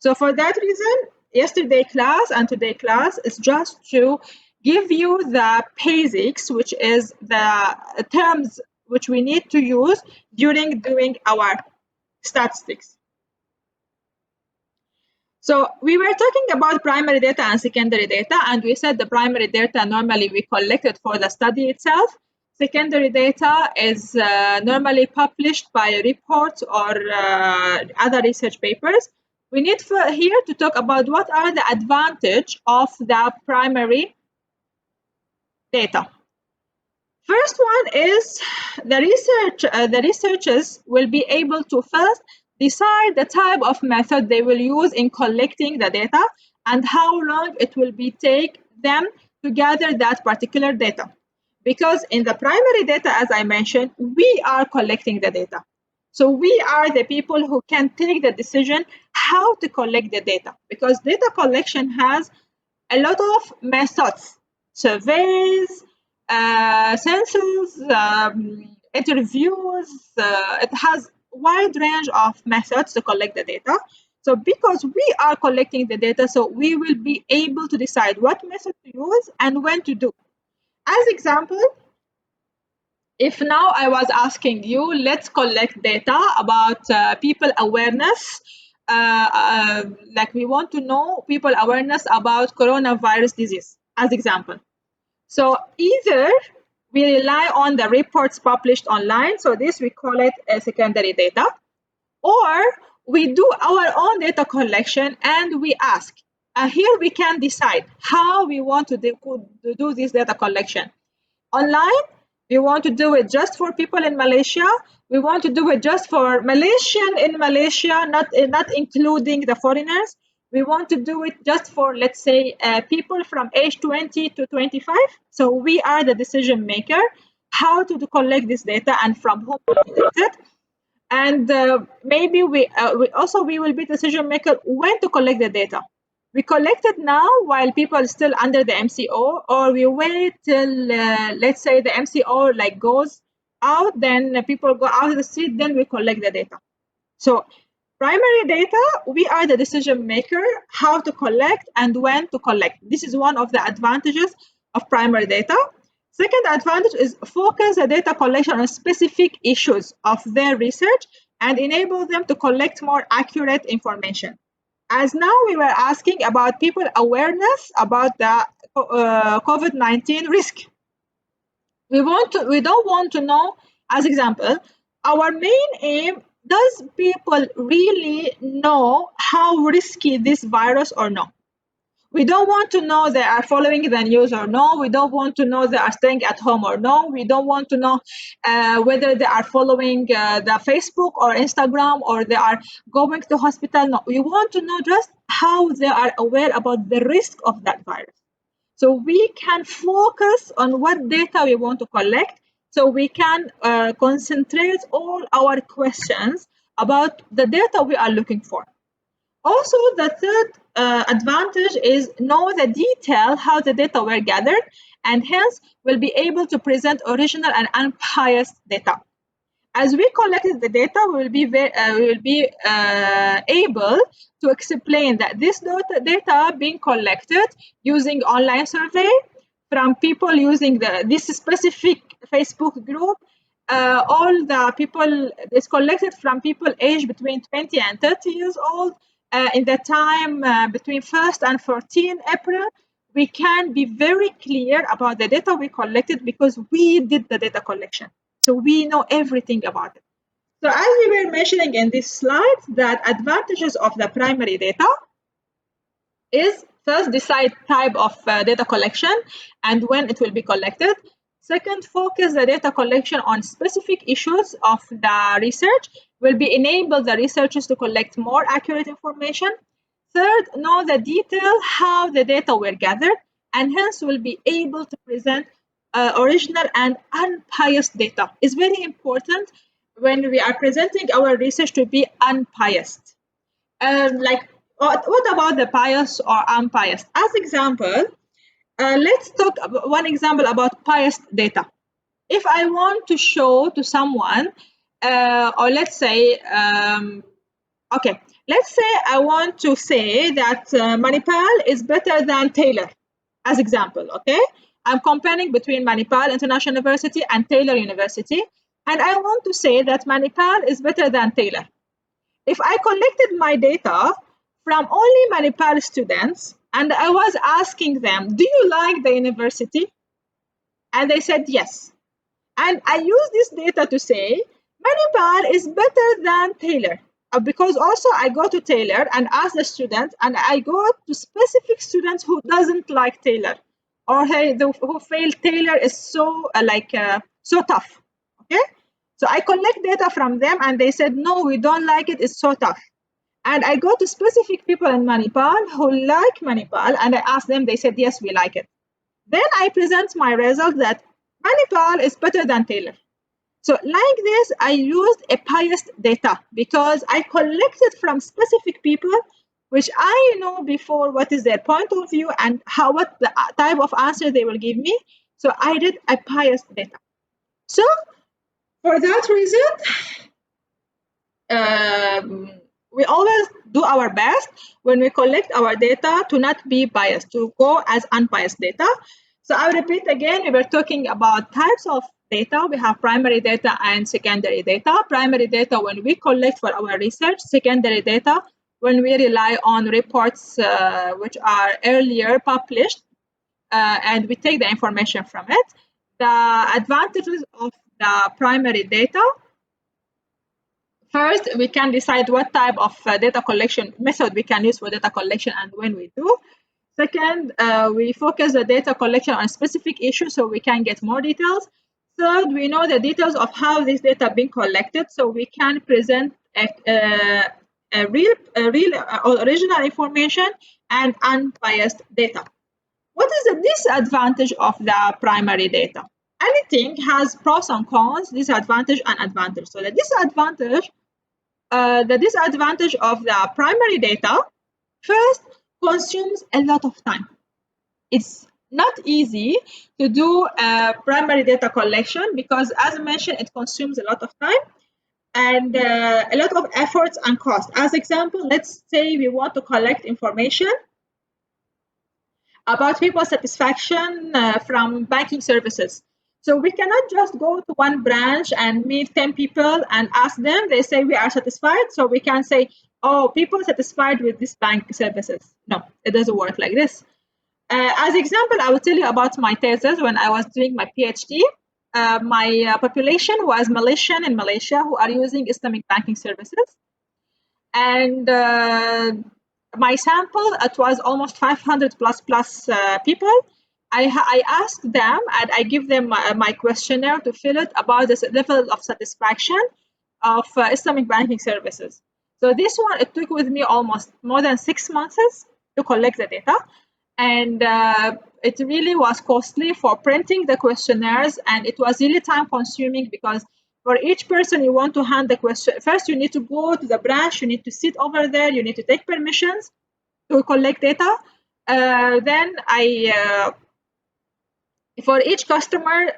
So for that reason, yesterday class and today class is just to give you the basics, which is the terms which we need to use during doing our statistics. So we were talking about primary data and secondary data, and we said the primary data normally we collect it for the study itself. Secondary data is normally published by reports or other research papers. We need here to talk about what are the advantage of the primary data. First one is the researchers will be able to first decide the type of method they will use in collecting the data and how long it will be take them to gather that particular data. Because in the primary data, as I mentioned, we are collecting the data. So we are the people who can take the decision how to collect the data, because data collection has a lot of methods, surveys, census, interviews. It has wide range of methods to collect the data. So because we are collecting the data, so we will be able to decide what method to use and when to do. As example, if now I was asking you, let's collect data about people awareness, like we want to know people awareness about coronavirus disease, as example. So either we rely on the reports published online, so this we call it secondary data, or we do our own data collection and we ask. Here we can decide how we want to do this data collection. Online, we want to do it just for people in Malaysia. We want to do it just for Malaysian in Malaysia, not including the foreigners. We want to do it just for, let's say, people from age 20 to 25. So we are the decision maker, how to collect this data and from whom to collect it. And maybe we will be decision maker when to collect the data. We collect it now while people are still under the MCO, or we wait till let's say the MCO like goes out, then people go out of the street, then we collect the data. So primary data, we are the decision maker, how to collect and when to collect. This is one of the advantages of primary data. Second advantage is focus the data collection on specific issues of their research and enable them to collect more accurate information. As now we were asking about people awareness about the COVID-19 risk. We don't want to know, as example, our main aim, does people really know how risky this virus or no? We don't want to know they are following the news or no. We don't want to know they are staying at home or no. We don't want to know whether they are following the Facebook or Instagram or they are going to hospital. No, we want to know just how they are aware about the risk of that virus. So we can focus on what data we want to collect, so we can concentrate all our questions about the data we are looking for. Also, the third advantage is know the detail how the data were gathered, and hence will be able to present original and unbiased data. As we collected the data, we will be able to explain that this data being collected using online survey from people using this specific Facebook group, all the people is collected from people aged between 20 and 30 years old. In the time between 1st and 14 April, we can be very clear about the data we collected because we did the data collection. So we know everything about it. So as we were mentioning in this slide, that advantages of the primary data is first decide type of data collection and when it will be collected. Second, focus the data collection on specific issues of the research will be enable the researchers to collect more accurate information. Third, know the detail how the data were gathered and hence will be able to present original and unbiased data. It's very important when we are presenting our research to be unbiased. Like, what about the biased or unbiased? As example, let's talk about one example about biased data. If I want to show to someone, or let's say, okay, let's say I want to say that Manipal is better than Taylor, as example, okay? I'm comparing between Manipal International University and Taylor University, and I want to say that Manipal is better than Taylor. If I collected my data from only Manipal students and I was asking them, do you like the university? And they said yes. And I use this data to say, Manipal is better than Taylor. Because also I go to Taylor and ask the student, and I go to specific students who doesn't like Taylor, or hey, who failed Taylor is so so tough. Okay, so I collect data from them, and they said no, we don't like it. It's so tough. And I go to specific people in Manipal who like Manipal, and I ask them. They said yes, we like it. Then I present my result that Manipal is better than Taylor. So like this, I used a biased data because I collected from specific people, which I know before what is their point of view and what the type of answer they will give me. So I did a biased data. So for that reason, we always do our best when we collect our data to not be biased, to go as unbiased data. So I'll repeat again, we were talking about types of data. We have primary data and secondary data. Primary data when we collect for our research, secondary data when we rely on reports which are earlier published and we take the information from it. The advantages of the primary data. First, we can decide what type of data collection method we can use for data collection and when we do. Second, we focus the data collection on specific issues so we can get more details. Third, we know the details of how this data being collected so we can present a real original information and unbiased data. What is the disadvantage of the primary data? Anything has pros and cons, disadvantage and advantage. So the disadvantage of the primary data, first, consumes a lot of time. It's not easy to do primary data collection because, as mentioned, it consumes a lot of time and a lot of efforts and cost. As example, let's say we want to collect information about people's satisfaction from banking services. So we cannot just go to one branch and meet 10 people and ask them, they say we are satisfied. So we can say, oh, people satisfied with this bank services. No, it doesn't work like this. As example, I will tell you about my thesis when I was doing my PhD. My population was Malaysian in Malaysia who are using Islamic banking services. And my sample, it was almost 500 plus people. I asked them and I give them my questionnaire to fill it about the level of satisfaction of Islamic banking services. So this one, it took with me almost more than 6 months to collect the data. And it really was costly for printing the questionnaires, and it was really time consuming because for each person you want to hand the question, first you need to go to the branch, you need to sit over there, you need to take permissions to collect data. Then for each customer,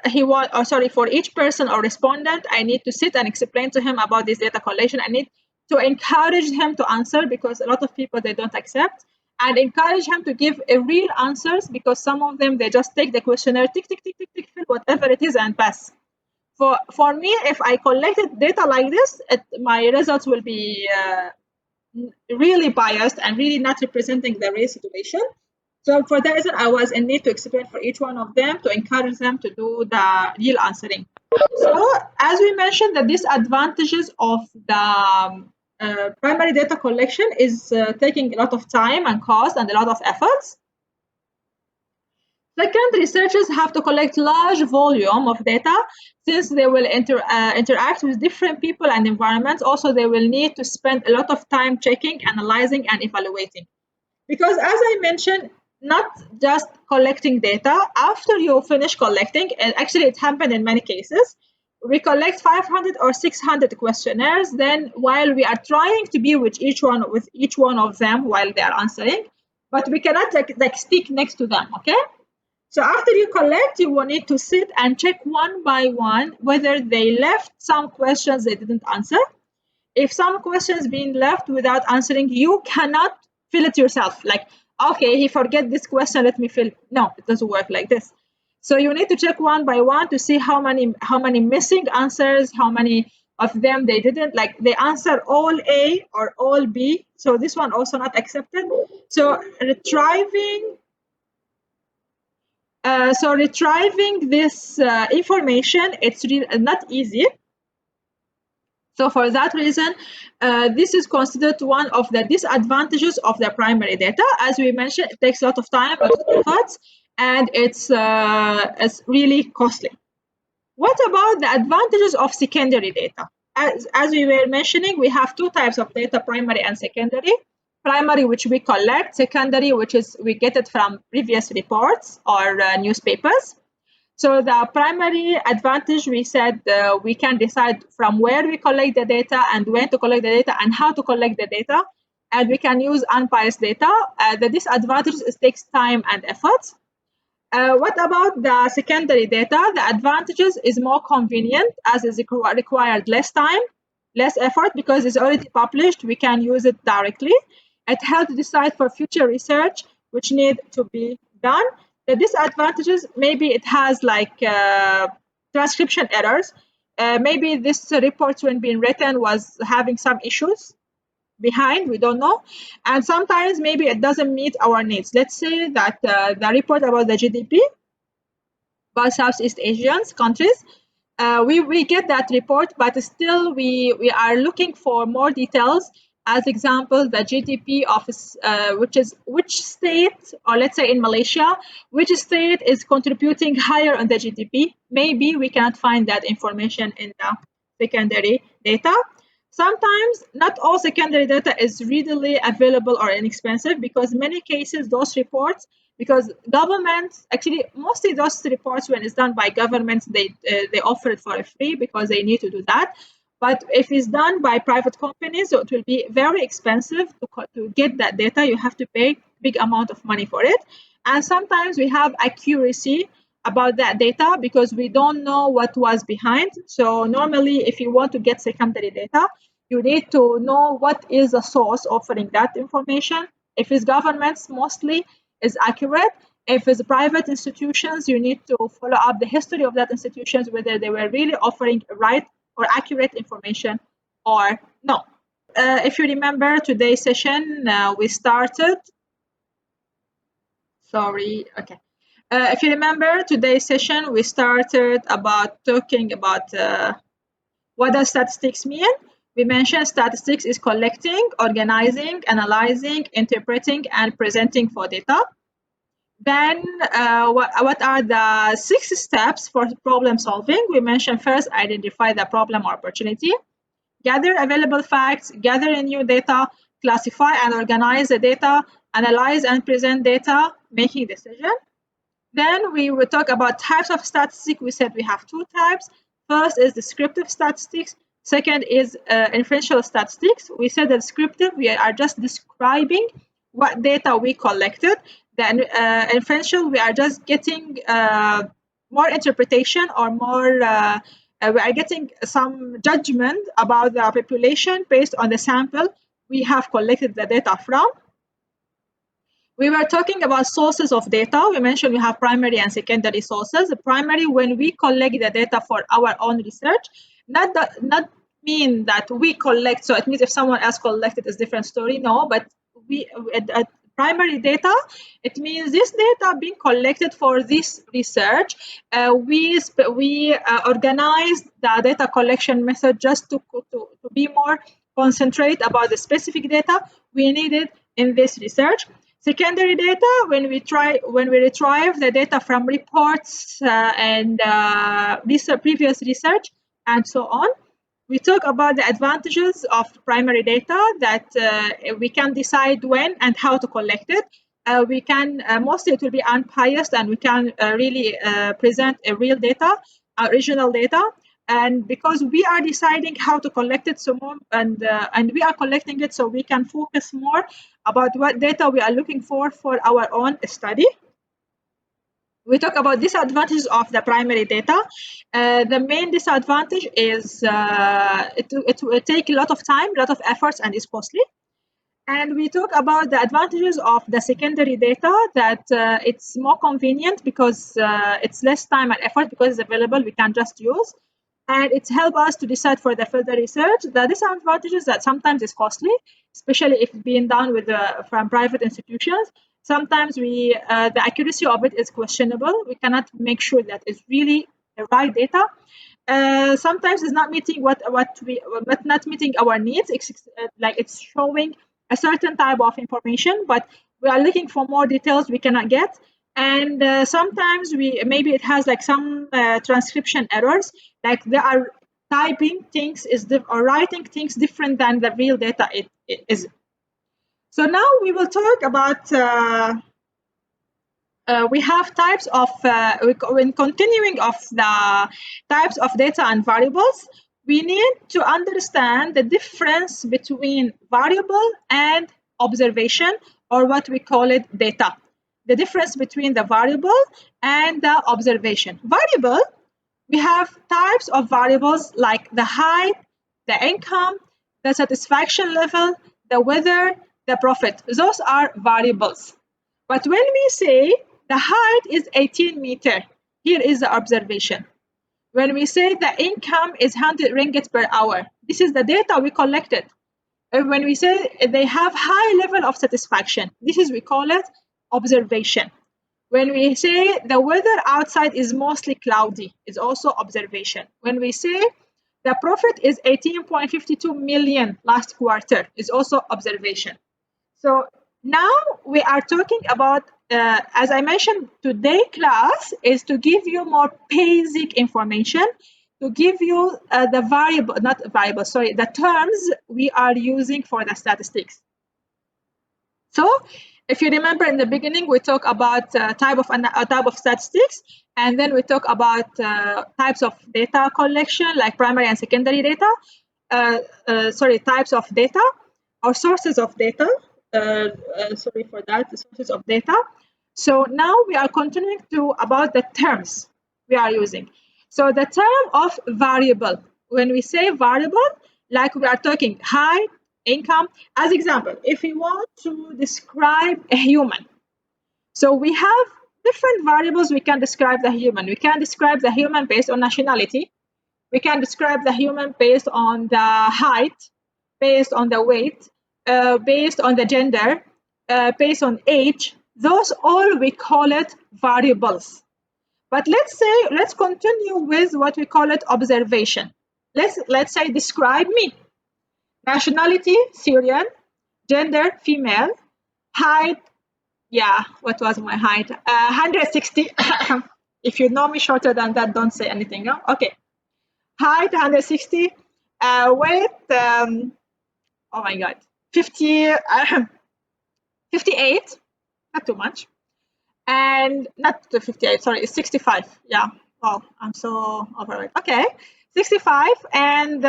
for each person or respondent, I need to sit and explain to him about this data collection. I need to encourage him to answer because a lot of people, they don't accept, and encourage him to give a real answers because some of them, they just take the questionnaire, tick, tick, tick, tick, tick, fill whatever it is and pass. For me, if I collected data like this, my results will be really biased and really not representing the real situation. So for that reason, I was in need to explain for each one of them to encourage them to do the real answering. So as we mentioned, the disadvantages of the primary data collection is taking a lot of time and cost and a lot of efforts. Second, researchers have to collect large volume of data since they will interact with different people and environments. Also, they will need to spend a lot of time checking, analyzing, and evaluating. Because as I mentioned, not just collecting data, after you finish collecting, and actually it happened in many cases, we collect 500 or 600 questionnaires. Then while we are trying to be with each one of them while they are answering, but we cannot like stick next to them, okay? So after you collect, you will need to sit and check one by one whether they left some questions they didn't answer. If some questions being left without answering, you cannot fill it yourself. Like, okay, he forget this question, let me fill. No, it doesn't work like this. So you need to check one by one to see how many missing answers, how many of them they didn't like they answer all A or all B. So this one also not accepted. So retrieving this information, it's not easy. So for that reason, this is considered one of the disadvantages of the primary data. As we mentioned, it takes a lot of time, a lot of efforts, and it's really costly. What about the advantages of secondary data? As we were mentioning, we have two types of data, primary and secondary. Primary, which we collect, secondary, which is we get it from previous reports or newspapers. So the primary advantage, we said we can decide from where we collect the data and when to collect the data and how to collect the data. And we can use unbiased data. The disadvantage is it takes time and effort. What about the secondary data? The advantages is more convenient as is required less time, less effort because it's already published. We can use it directly. It helps decide for future research which need to be done. The disadvantages, maybe it has like transcription errors. Maybe this report when being written was having some issues behind, we don't know, and sometimes maybe it doesn't meet our needs. Let's say that the report about the GDP by Southeast Asian countries, we get that report, but still we are looking for more details. As example, the GDP of which state, or let's say in Malaysia, which state is contributing higher on the GDP. Maybe we cannot find that information in the secondary data. Sometimes not all secondary data is readily available or inexpensive because many cases those reports, because governments actually mostly those reports when it's done by governments they offer it for free because they need to do that. But if it's done by private companies, so it will be very expensive to get that data. You have to pay big amount of money for it, and sometimes we have accuracy about that data because we don't know what was behind. So normally, if you want to get secondary data, you need to know what is the source offering that information. If it's governments, mostly is accurate. If it's private institutions, you need to follow up the history of that institutions, whether they were really offering right or accurate information or no. If you remember today's session, we started. Sorry, okay. If you remember today's session, we started about talking about what does statistics mean. We mentioned statistics is collecting, organizing, analyzing, interpreting, and presenting for data. Then what are the 6 steps for problem solving? We mentioned first, identify the problem or opportunity, gather available facts, gather new data, classify and organize the data, analyze and present data, making decision. Then we will talk about types of statistics. We said we have 2 types. First is descriptive statistics. Second is inferential statistics. We said that descriptive, we are just describing what data we collected. Then inferential, we are just getting more interpretation or more, we are getting some judgment about the population based on the sample we have collected the data from. We were talking about sources of data. We mentioned we have primary and secondary sources. The primary, when we collect the data for our own research, not mean that we collect. So it means if someone else collected, it's a different story. No, but we primary data. It means this data being collected for this research. We organize the data collection method just to be more concentrate about the specific data we needed in this research. Secondary data, when we retrieve the data from reports and previous research and so on. We talk about the advantages of primary data, that we can decide when and how to collect it. We can mostly it will be unbiased, and we can really present a real data, original data. And because we are deciding how to collect it, so more, and we are collecting it, so we can focus more about what data we are looking for our own study. We talk about disadvantages of the primary data. The main disadvantage is it will take a lot of time, a lot of efforts, and is costly. And we talk about the advantages of the secondary data, that it's more convenient because it's less time and effort because it's available, we can just use. And it helps us to decide for the further research. The disadvantages that sometimes it's costly, especially if being done with from private institutions. Sometimes the accuracy of it is questionable. We cannot make sure that it's really the right data. Sometimes it's not meeting not meeting our needs. Like it's showing a certain type of information, but we are looking for more details we cannot get. And sometimes maybe it has like some transcription errors, like they are typing things or writing things different than the real data it is. So now we will talk about we have types of when continuing of the types of data and variables. We need to understand the difference between variable and observation, or what we call it data. The difference between the variable and the observation. Variable, we have types of variables like the height, the income, the satisfaction level, the weather, the profit. Those are variables. But when we say the height is 18 meter, here is the observation. When we say the income is 100 ringgit per hour, this is the data we collected. And when we say they have high level of satisfaction, this is we call it observation. When we say the weather outside is mostly cloudy, is also observation. When we say the profit is 18.52 million last quarter, is also observation. So now we are talking about, as I mentioned, today class is to give you more basic information, to give you the terms we are using for the statistics. So if you remember in the beginning, we talk about type of statistics, and then we talk about types of data collection, like primary and secondary data. Types of data or sources of data. Sorry for that, the sources of data. So now we are continuing to about the terms we are using. So the term of variable, when we say variable, like we are talking height, income. As example, if we want to describe a human, so we have different variables we can describe the human. We can describe the human based on nationality. We can describe the human based on the height, based on the weight, based on the gender, based on age. Those all we call it variables. But let's continue with what we call it observation. Let's say describe me. Nationality, Syrian. Gender, female. Height, yeah, what was my height? 160. If you know me shorter than that, don't say anything. No? Okay. Height, 160. Weight, oh my God, 58. Not too much. And not 58, sorry, it's 65. Yeah. Oh, I'm so overweight. Okay. 65. And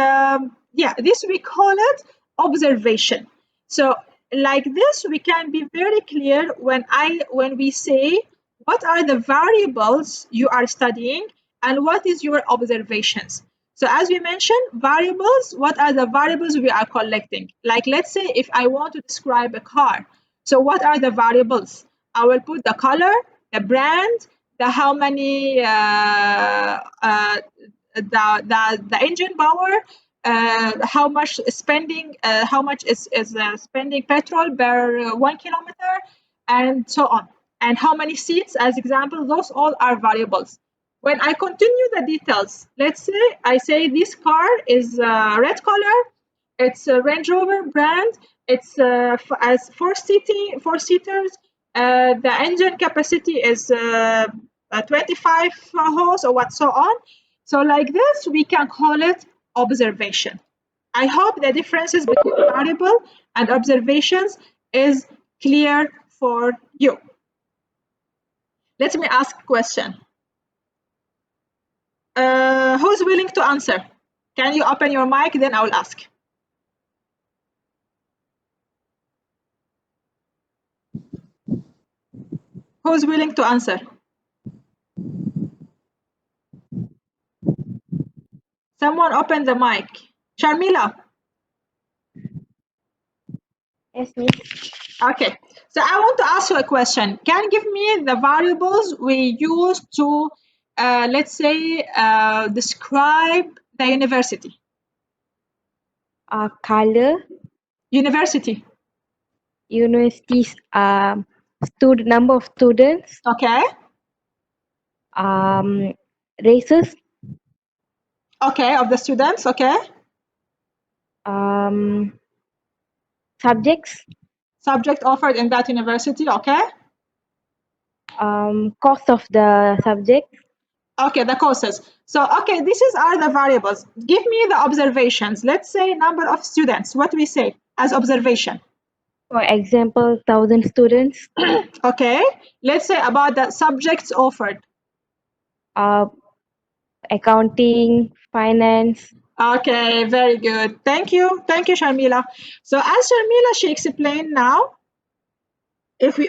yeah, this we call it observation. So like this, we can be very clear when we say what are the variables you are studying and what is your observations. So as we mentioned, variables, what are the variables we are collecting? Like let's say if I want to describe a car, So what are the variables? I will put the color, the brand, the how many, the engine power, how much spending, how much is spending petrol per 1 kilometer, and so on. And how many seats, as example, those all are variables. When I continue the details, let's say I say this car is red color, it's a Range Rover brand, it's as four seaters. The engine capacity is 25 horse or what so on. So like this, we can call it observation. I hope the differences between variable and observations is clear for you. Let me ask a question. Who's willing to answer? Can you open your mic? Then I will ask. Who's willing to answer? Someone open the mic. Sharmila. Yes, miss. Okay. So I want to ask you a question. Can you give me the variables we use to, let's say, describe the university? Color, University. universities, number of students, Okay. races, Okay. Of the students. Okay. subjects, Subject offered in that university. Okay. cost of the subject, Okay. The courses. So, okay, are the variables. Give me the observations. Let's say number of students. What we say as observation. for example, 1,000 students, Okay. Let's say about the subjects offered. accounting, finance. Okay, very good. Thank you. Thank you, Sharmila. So as Sharmila, she explained now,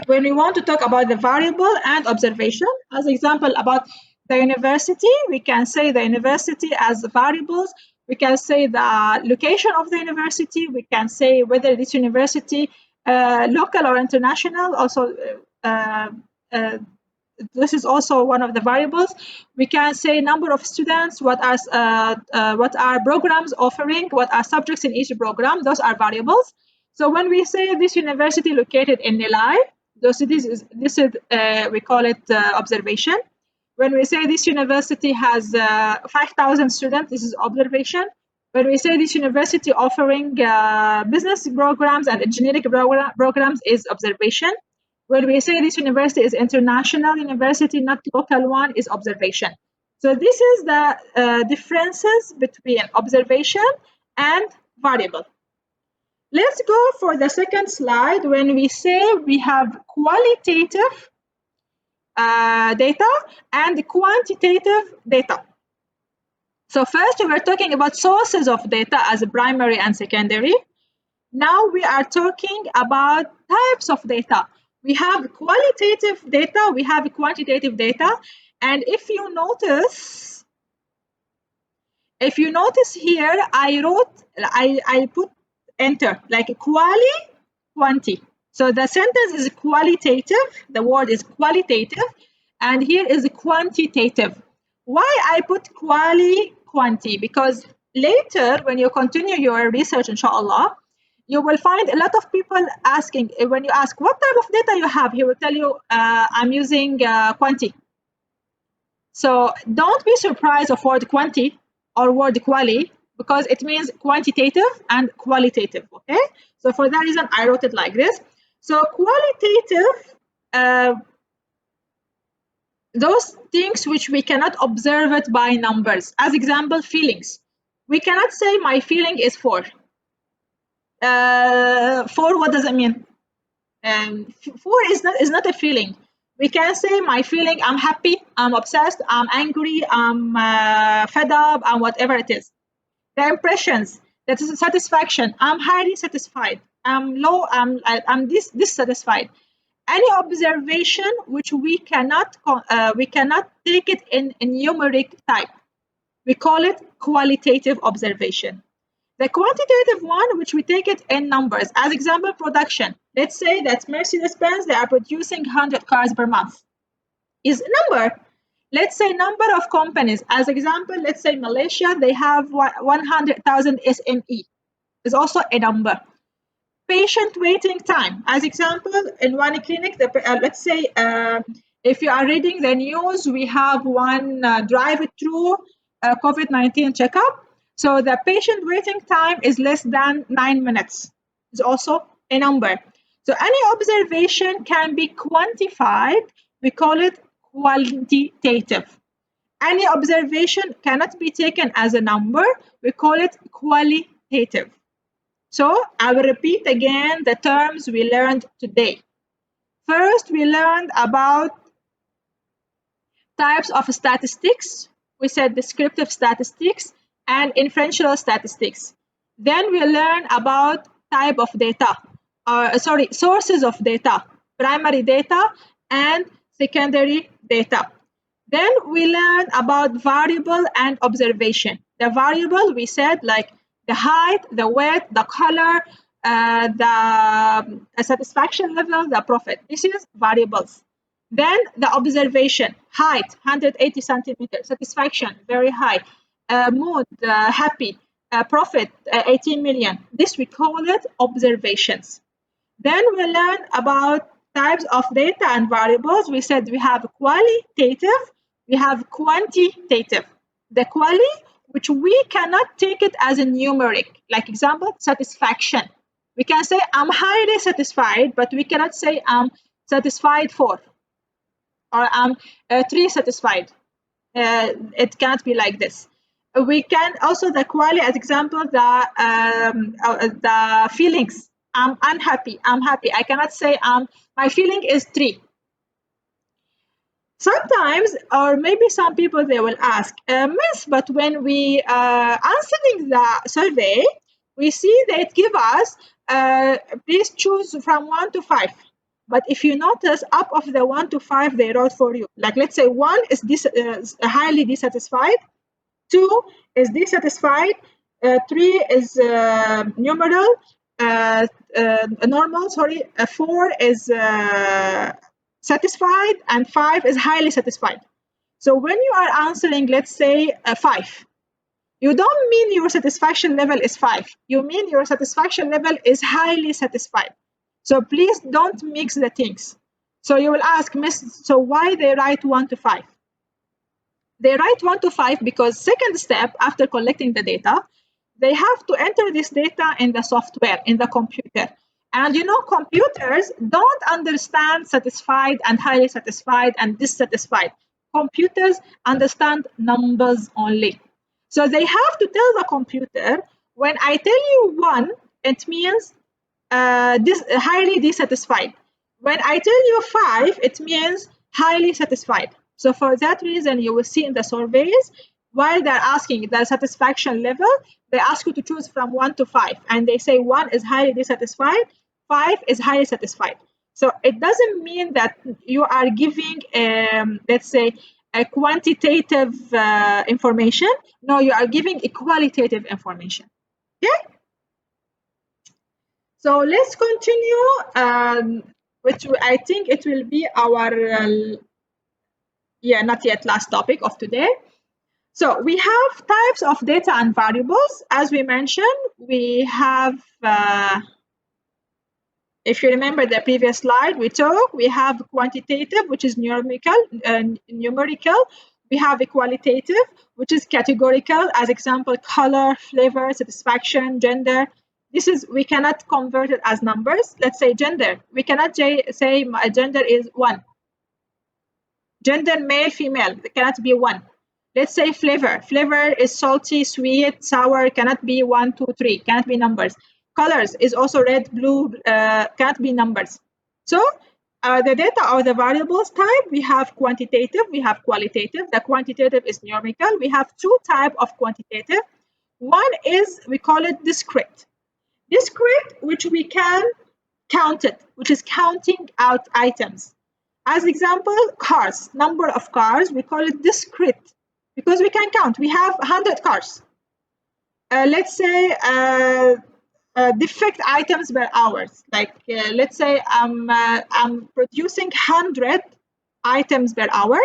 when we want to talk about the variable and observation, as example about the university, we can say the university as variables. We can say the location of the university. We can say whether this university local or international. Also, uh, uh, this is also one of the variables. We can say number of students, what are programs offering, what are subjects in each program. Those are variables. So when we say this university located in Nilai, this is we call it observation. When we say this university has 5,000 students, this is observation. When we say this university offering business programs and engineering programs, is observation. When we say this university is international university, not local one, is observation. So this is the differences between observation and variable. Let's go for the second slide. When we say we have qualitative data and quantitative data. So first we were talking about sources of data as primary and secondary. Now we are talking about types of data. We have qualitative data, we have quantitative data, and if you notice here, I put enter like quanti. So the sentence is qualitative, the word is qualitative, and here is quantitative. Why I put quanti? Because later when you continue your research, inshallah, you will find a lot of people asking, when you ask what type of data you have, he will tell you I'm using quanti. So don't be surprised of word quanti or word quali, because it means quantitative and qualitative. Okay, so for that reason I wrote it like this. So qualitative, those things which we cannot observe it by numbers. As example, feelings. We cannot say my feeling is 4. 4, what does it mean? 4 is not a feeling. We can say my feeling, I'm happy, I'm obsessed, I'm angry, I'm fed up, and whatever it is. The impressions, that is satisfaction, I'm highly satisfied, I'm low, I'm dissatisfied. Any observation which we cannot take it in numeric type, we call it qualitative observation. The quantitative one, which we take it in numbers, as example, production. Let's say that Mercedes-Benz, they are producing 100 cars per month. Is a number. Let's say number of companies. As example, let's say Malaysia, they have 100,000 SME. Is also a number. Patient waiting time. As example, in one clinic, let's say if you are reading the news, we have one drive-through COVID-19 checkup. So the patient waiting time is less than 9 minutes. It's also a number. So any observation can be quantified. We call it qualitative. Any observation cannot be taken as a number. We call it qualitative. So I will repeat again the terms we learned today. First, we learned about types of statistics. We said descriptive statistics and inferential statistics. Then we learned about type of data, sources of data, primary data and secondary data. Then we learned about variable and observation. The variable we said like the height, the weight, the color, the satisfaction level, the profit. This is variables. Then the observation, height, 180 centimeters, satisfaction, very high, mood, happy, profit, 18 million. This we call it observations. Then we learn about types of data and variables. We said we have qualitative, we have quantitative. The quali, which we cannot take it as a numeric. Like example, satisfaction. We can say I'm highly satisfied, but we cannot say I'm satisfied for, or I'm 3 satisfied. It can't be like this. We can also the quali as example the feelings. I'm unhappy. I'm happy. I cannot say my feeling is 3. Sometimes, or maybe some people they will ask, Miss, but when we answering the survey, we see that it give us please choose from 1 to 5. But if you notice, up of the 1 to 5, they wrote for you. Like let's say 1 is highly dissatisfied, 2 is dissatisfied, 3 is numeral, normal, sorry, 4 is satisfied, and 5 is highly satisfied. So when you are answering, let's say 5, you don't mean your satisfaction level is 5. You mean your satisfaction level is highly satisfied. So please don't mix the things. So you will ask, Miss, so why they write 1 to 5? They write 1 to 5 because second step after collecting the data, they have to enter this data in the software, in the computer. And you know, computers don't understand satisfied and highly satisfied and dissatisfied. Computers understand numbers only. So they have to tell the computer, when I tell you 1, it means highly dissatisfied. When I tell you 5, it means highly satisfied. So for that reason, you will see in the surveys, while they're asking the satisfaction level, they ask you to choose from 1 to 5. And they say 1 is highly dissatisfied, 5 is highly satisfied. So it doesn't mean that you are giving, let's say, a quantitative information. No, you are giving a qualitative information. Okay? So let's continue, which I think it will be our, not yet last topic of today. So we have types of data and variables. As we mentioned, we have, if you remember the previous slide we have quantitative, which is numerical. We have a qualitative, which is categorical, as example, color, flavor, satisfaction, gender. We cannot convert it as numbers. Let's say gender. We cannot say my gender is 1. Gender, male, female, it cannot be 1. Let's say flavor. Flavor is salty, sweet, sour, cannot be 1, 2, 3, cannot be numbers. Colors is also red, blue, cannot be numbers. So the data or the variables type, we have quantitative, we have qualitative. The quantitative is numerical. We have 2 types of quantitative. One is, we call it discrete. Discrete, which we can count it, which is counting out items. As example, cars, number of cars, we call it discrete because we can count. We have 100 cars. Let's say defect items per hour. Like let's say I'm producing 100 items per hour,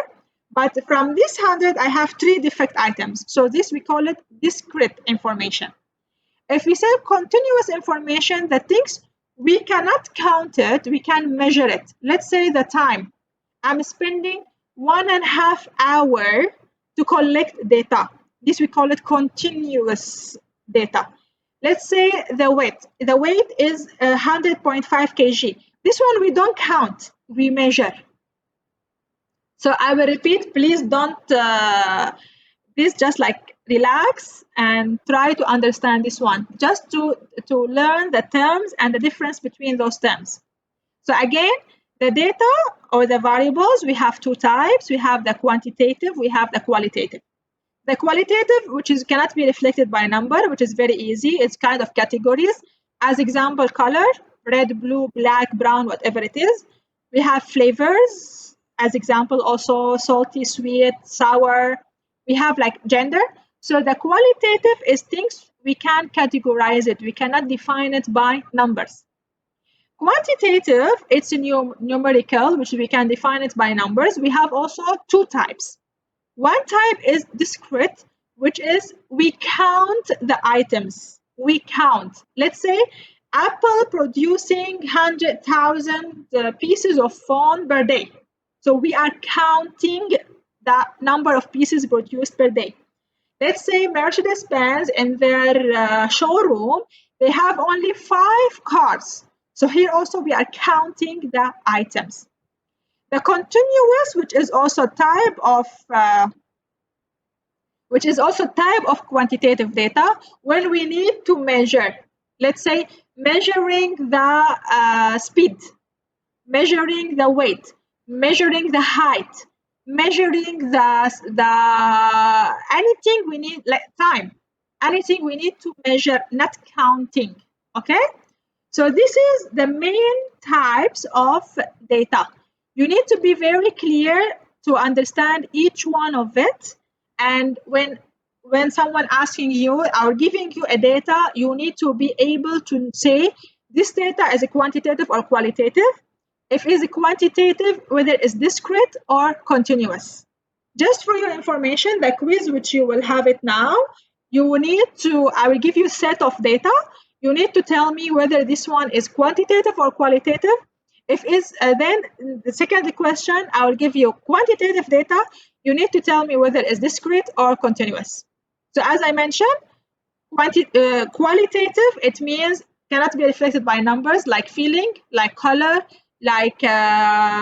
but from this 100 I have 3 defect items. So this we call it discrete information. If we say continuous information, the things we cannot count it, we can measure it. Let's say the time. I'm spending 1.5 hours to collect data. This we call it continuous data. Let's say the weight. The weight is 100.5 kg. This one we don't count, we measure. So I will repeat, please don't, please just like relax and try to understand this one, just to learn the terms and the difference between those terms. So again, the data or the variables, we have 2 types. We have the quantitative, we have the qualitative. The qualitative, which is cannot be reflected by number, which is very easy. It's kind of categories. As example, color, red, blue, black, brown, whatever it is. We have flavors, as example, also salty, sweet, sour. We have like gender. So the qualitative is things we can categorize it. We cannot define it by numbers. Quantitative, it's a numerical, which we can define it by numbers. We have also 2 types. One type is discrete, which is we count the items. We count. Let's say Apple producing 100,000 pieces of phone per day. So we are counting the number of pieces produced per day. Let's say Mercedes-Benz in their showroom, they have only 5 cars. So here also we are counting the items. The continuous, which is also type of quantitative data, when we need to measure, let's say measuring the speed, measuring the weight, measuring the height, measuring the anything we need, like time, anything we need to measure, not counting. Okay, so this is the main types of data. You need to be very clear to understand each one of it. And when someone asking you or giving you a data, you need to be able to say this data is a quantitative or qualitative. If it's a quantitative, whether it's discrete or continuous. Just for your information, the quiz which you will have it now, you will need to, I will give you a set of data. You need to tell me whether this one is quantitative or qualitative. If it's then the second question, I will give you quantitative data. You need to tell me whether it's discrete or continuous. So as I mentioned, qualitative, it means cannot be reflected by numbers like feeling, like color, like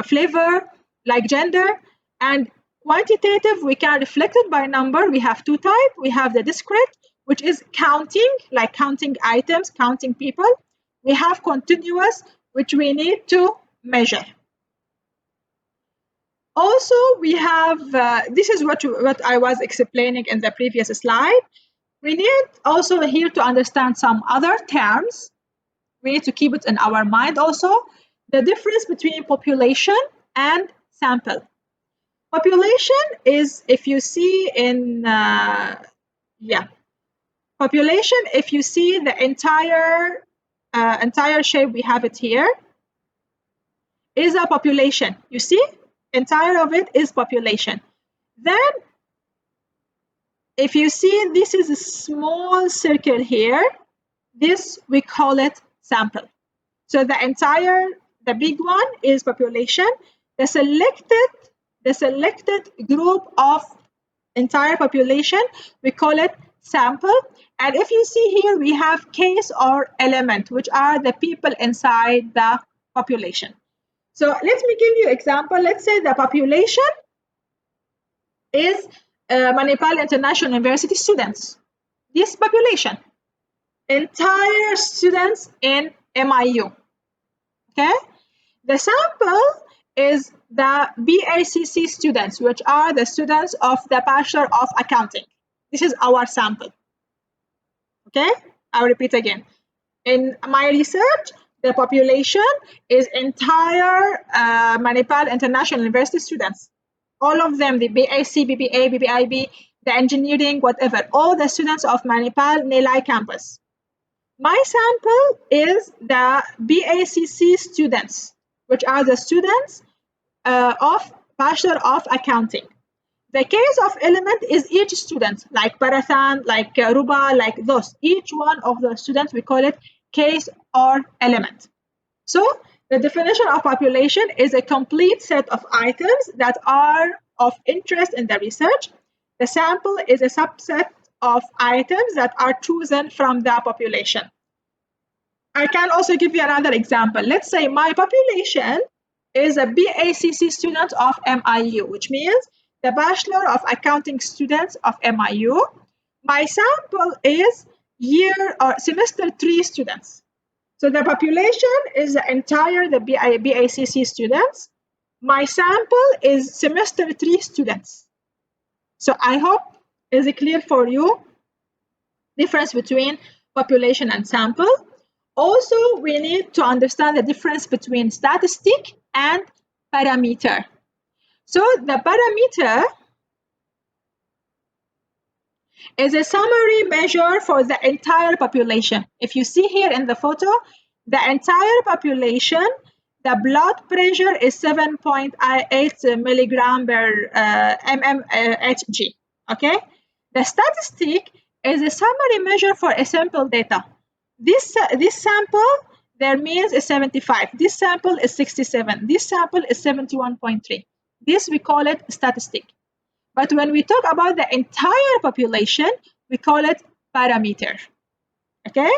flavor, like gender. And quantitative, we can reflect it by number. We have 2 types. We have the discrete, which is counting, like counting items, counting people. We have continuous, which we need to measure. Also, we have, this is what I was explaining in the previous slide. We need also here to understand some other terms. We need to keep it in our mind also. The difference between population and sample. Population is, if you see in, population, if you see the entire shape, we have it here, is a population. You see, entire of it is population. Then, if you see this is a small circle here, this we call it sample. So the big one is population. The selected group of entire population, we call it sample. And if you see here, we have case or element, which are the people inside the population. So let me give you an example. Let's say the population is Manipal International University students. This population, entire students in MIU. Okay, the sample is the BACC students, which are the students of the Bachelor of Accounting. This is our sample. Okay, I'll repeat again. In my research, the population is entire Manipal International University students. All of them, the BAC, BBA, BBIB, the engineering, whatever, all the students of Manipal Nilai campus. My sample is the BACC students, which are the students of Bachelor of Accounting. The case of element is each student, like Parathan, like Ruba, like those. Each one of the students, we call it case or element. So the definition of population is a complete set of items that are of interest in the research. The sample is a subset of items that are chosen from the population. I can also give you another example. Let's say my population is a BACC student of MIU, which means the Bachelor of Accounting students of MIU. My sample is year or semester 3 students. So the population is the entire BACC students. My sample is semester 3 students. So I hope is it clear for you difference between population and sample. Also, we need to understand the difference between statistic and parameter. So the parameter is a summary measure for the entire population. If you see here in the photo, the entire population, the blood pressure is 7.8 milligram per mmHg. Okay, the statistic is a summary measure for a sample data. This sample there means is 75. This sample is 67. This sample is 71.3. This we call it statistic. But when we talk about the entire population, we call it parameter. Okay?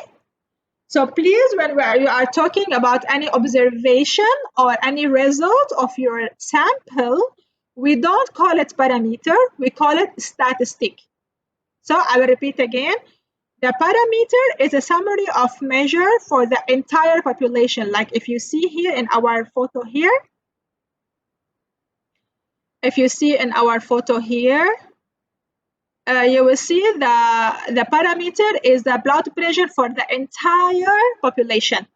So please, when you are talking about any observation or any result of your sample, we don't call it parameter, we call it statistic. So I will repeat again. The parameter is a summary of measure for the entire population. Like if you see here in our photo here, if you see in our photo here, you will see the parameter is the blood pressure for the entire population.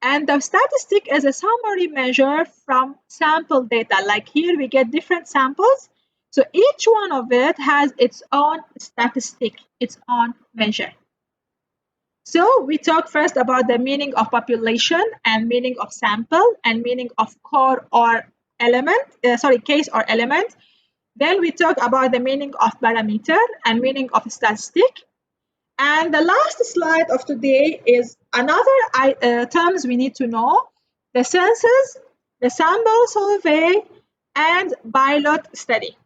And the statistic is a summary measure from sample data. Like here we get different samples. So each one of it has its own statistic, its own measure. So we talk first about the meaning of population and meaning of sample and meaning of core or element, case or element. Then we talk about the meaning of parameter and meaning of statistic. And the last slide of today is another terms we need to know: the census, the sample survey, and pilot study.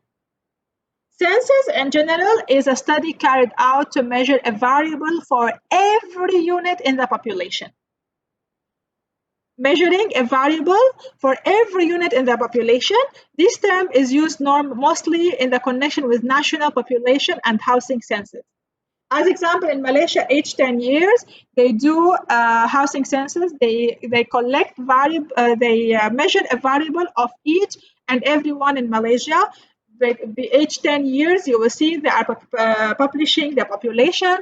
Census in general is a study carried out to measure a variable for every unit in the population. Measuring a variable for every unit in the population, this term is used mostly in the connection with national population and housing census. As example, in Malaysia, each 10 years, they do housing census. They collect they measure a variable of each and everyone in Malaysia. Each 10 years, you will see they are publishing the population,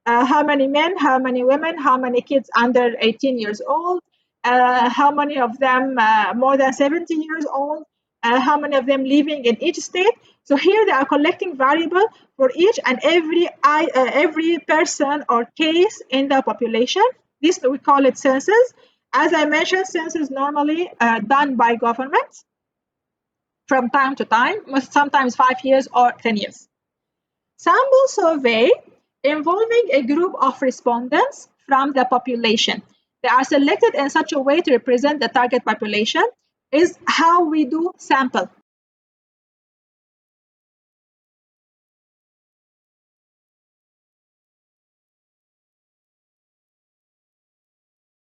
how many men, how many women, how many kids under 18 years old, how many of them more than 70 years old, how many of them living in each state. So here they are collecting variable for each and every person or case in the population. This we call it census. As I mentioned, census normally done by government from time to time, sometimes 5 years or 10 years. Sample survey involving a group of respondents from the population. They are selected in such a way to represent the target population is how we do sample.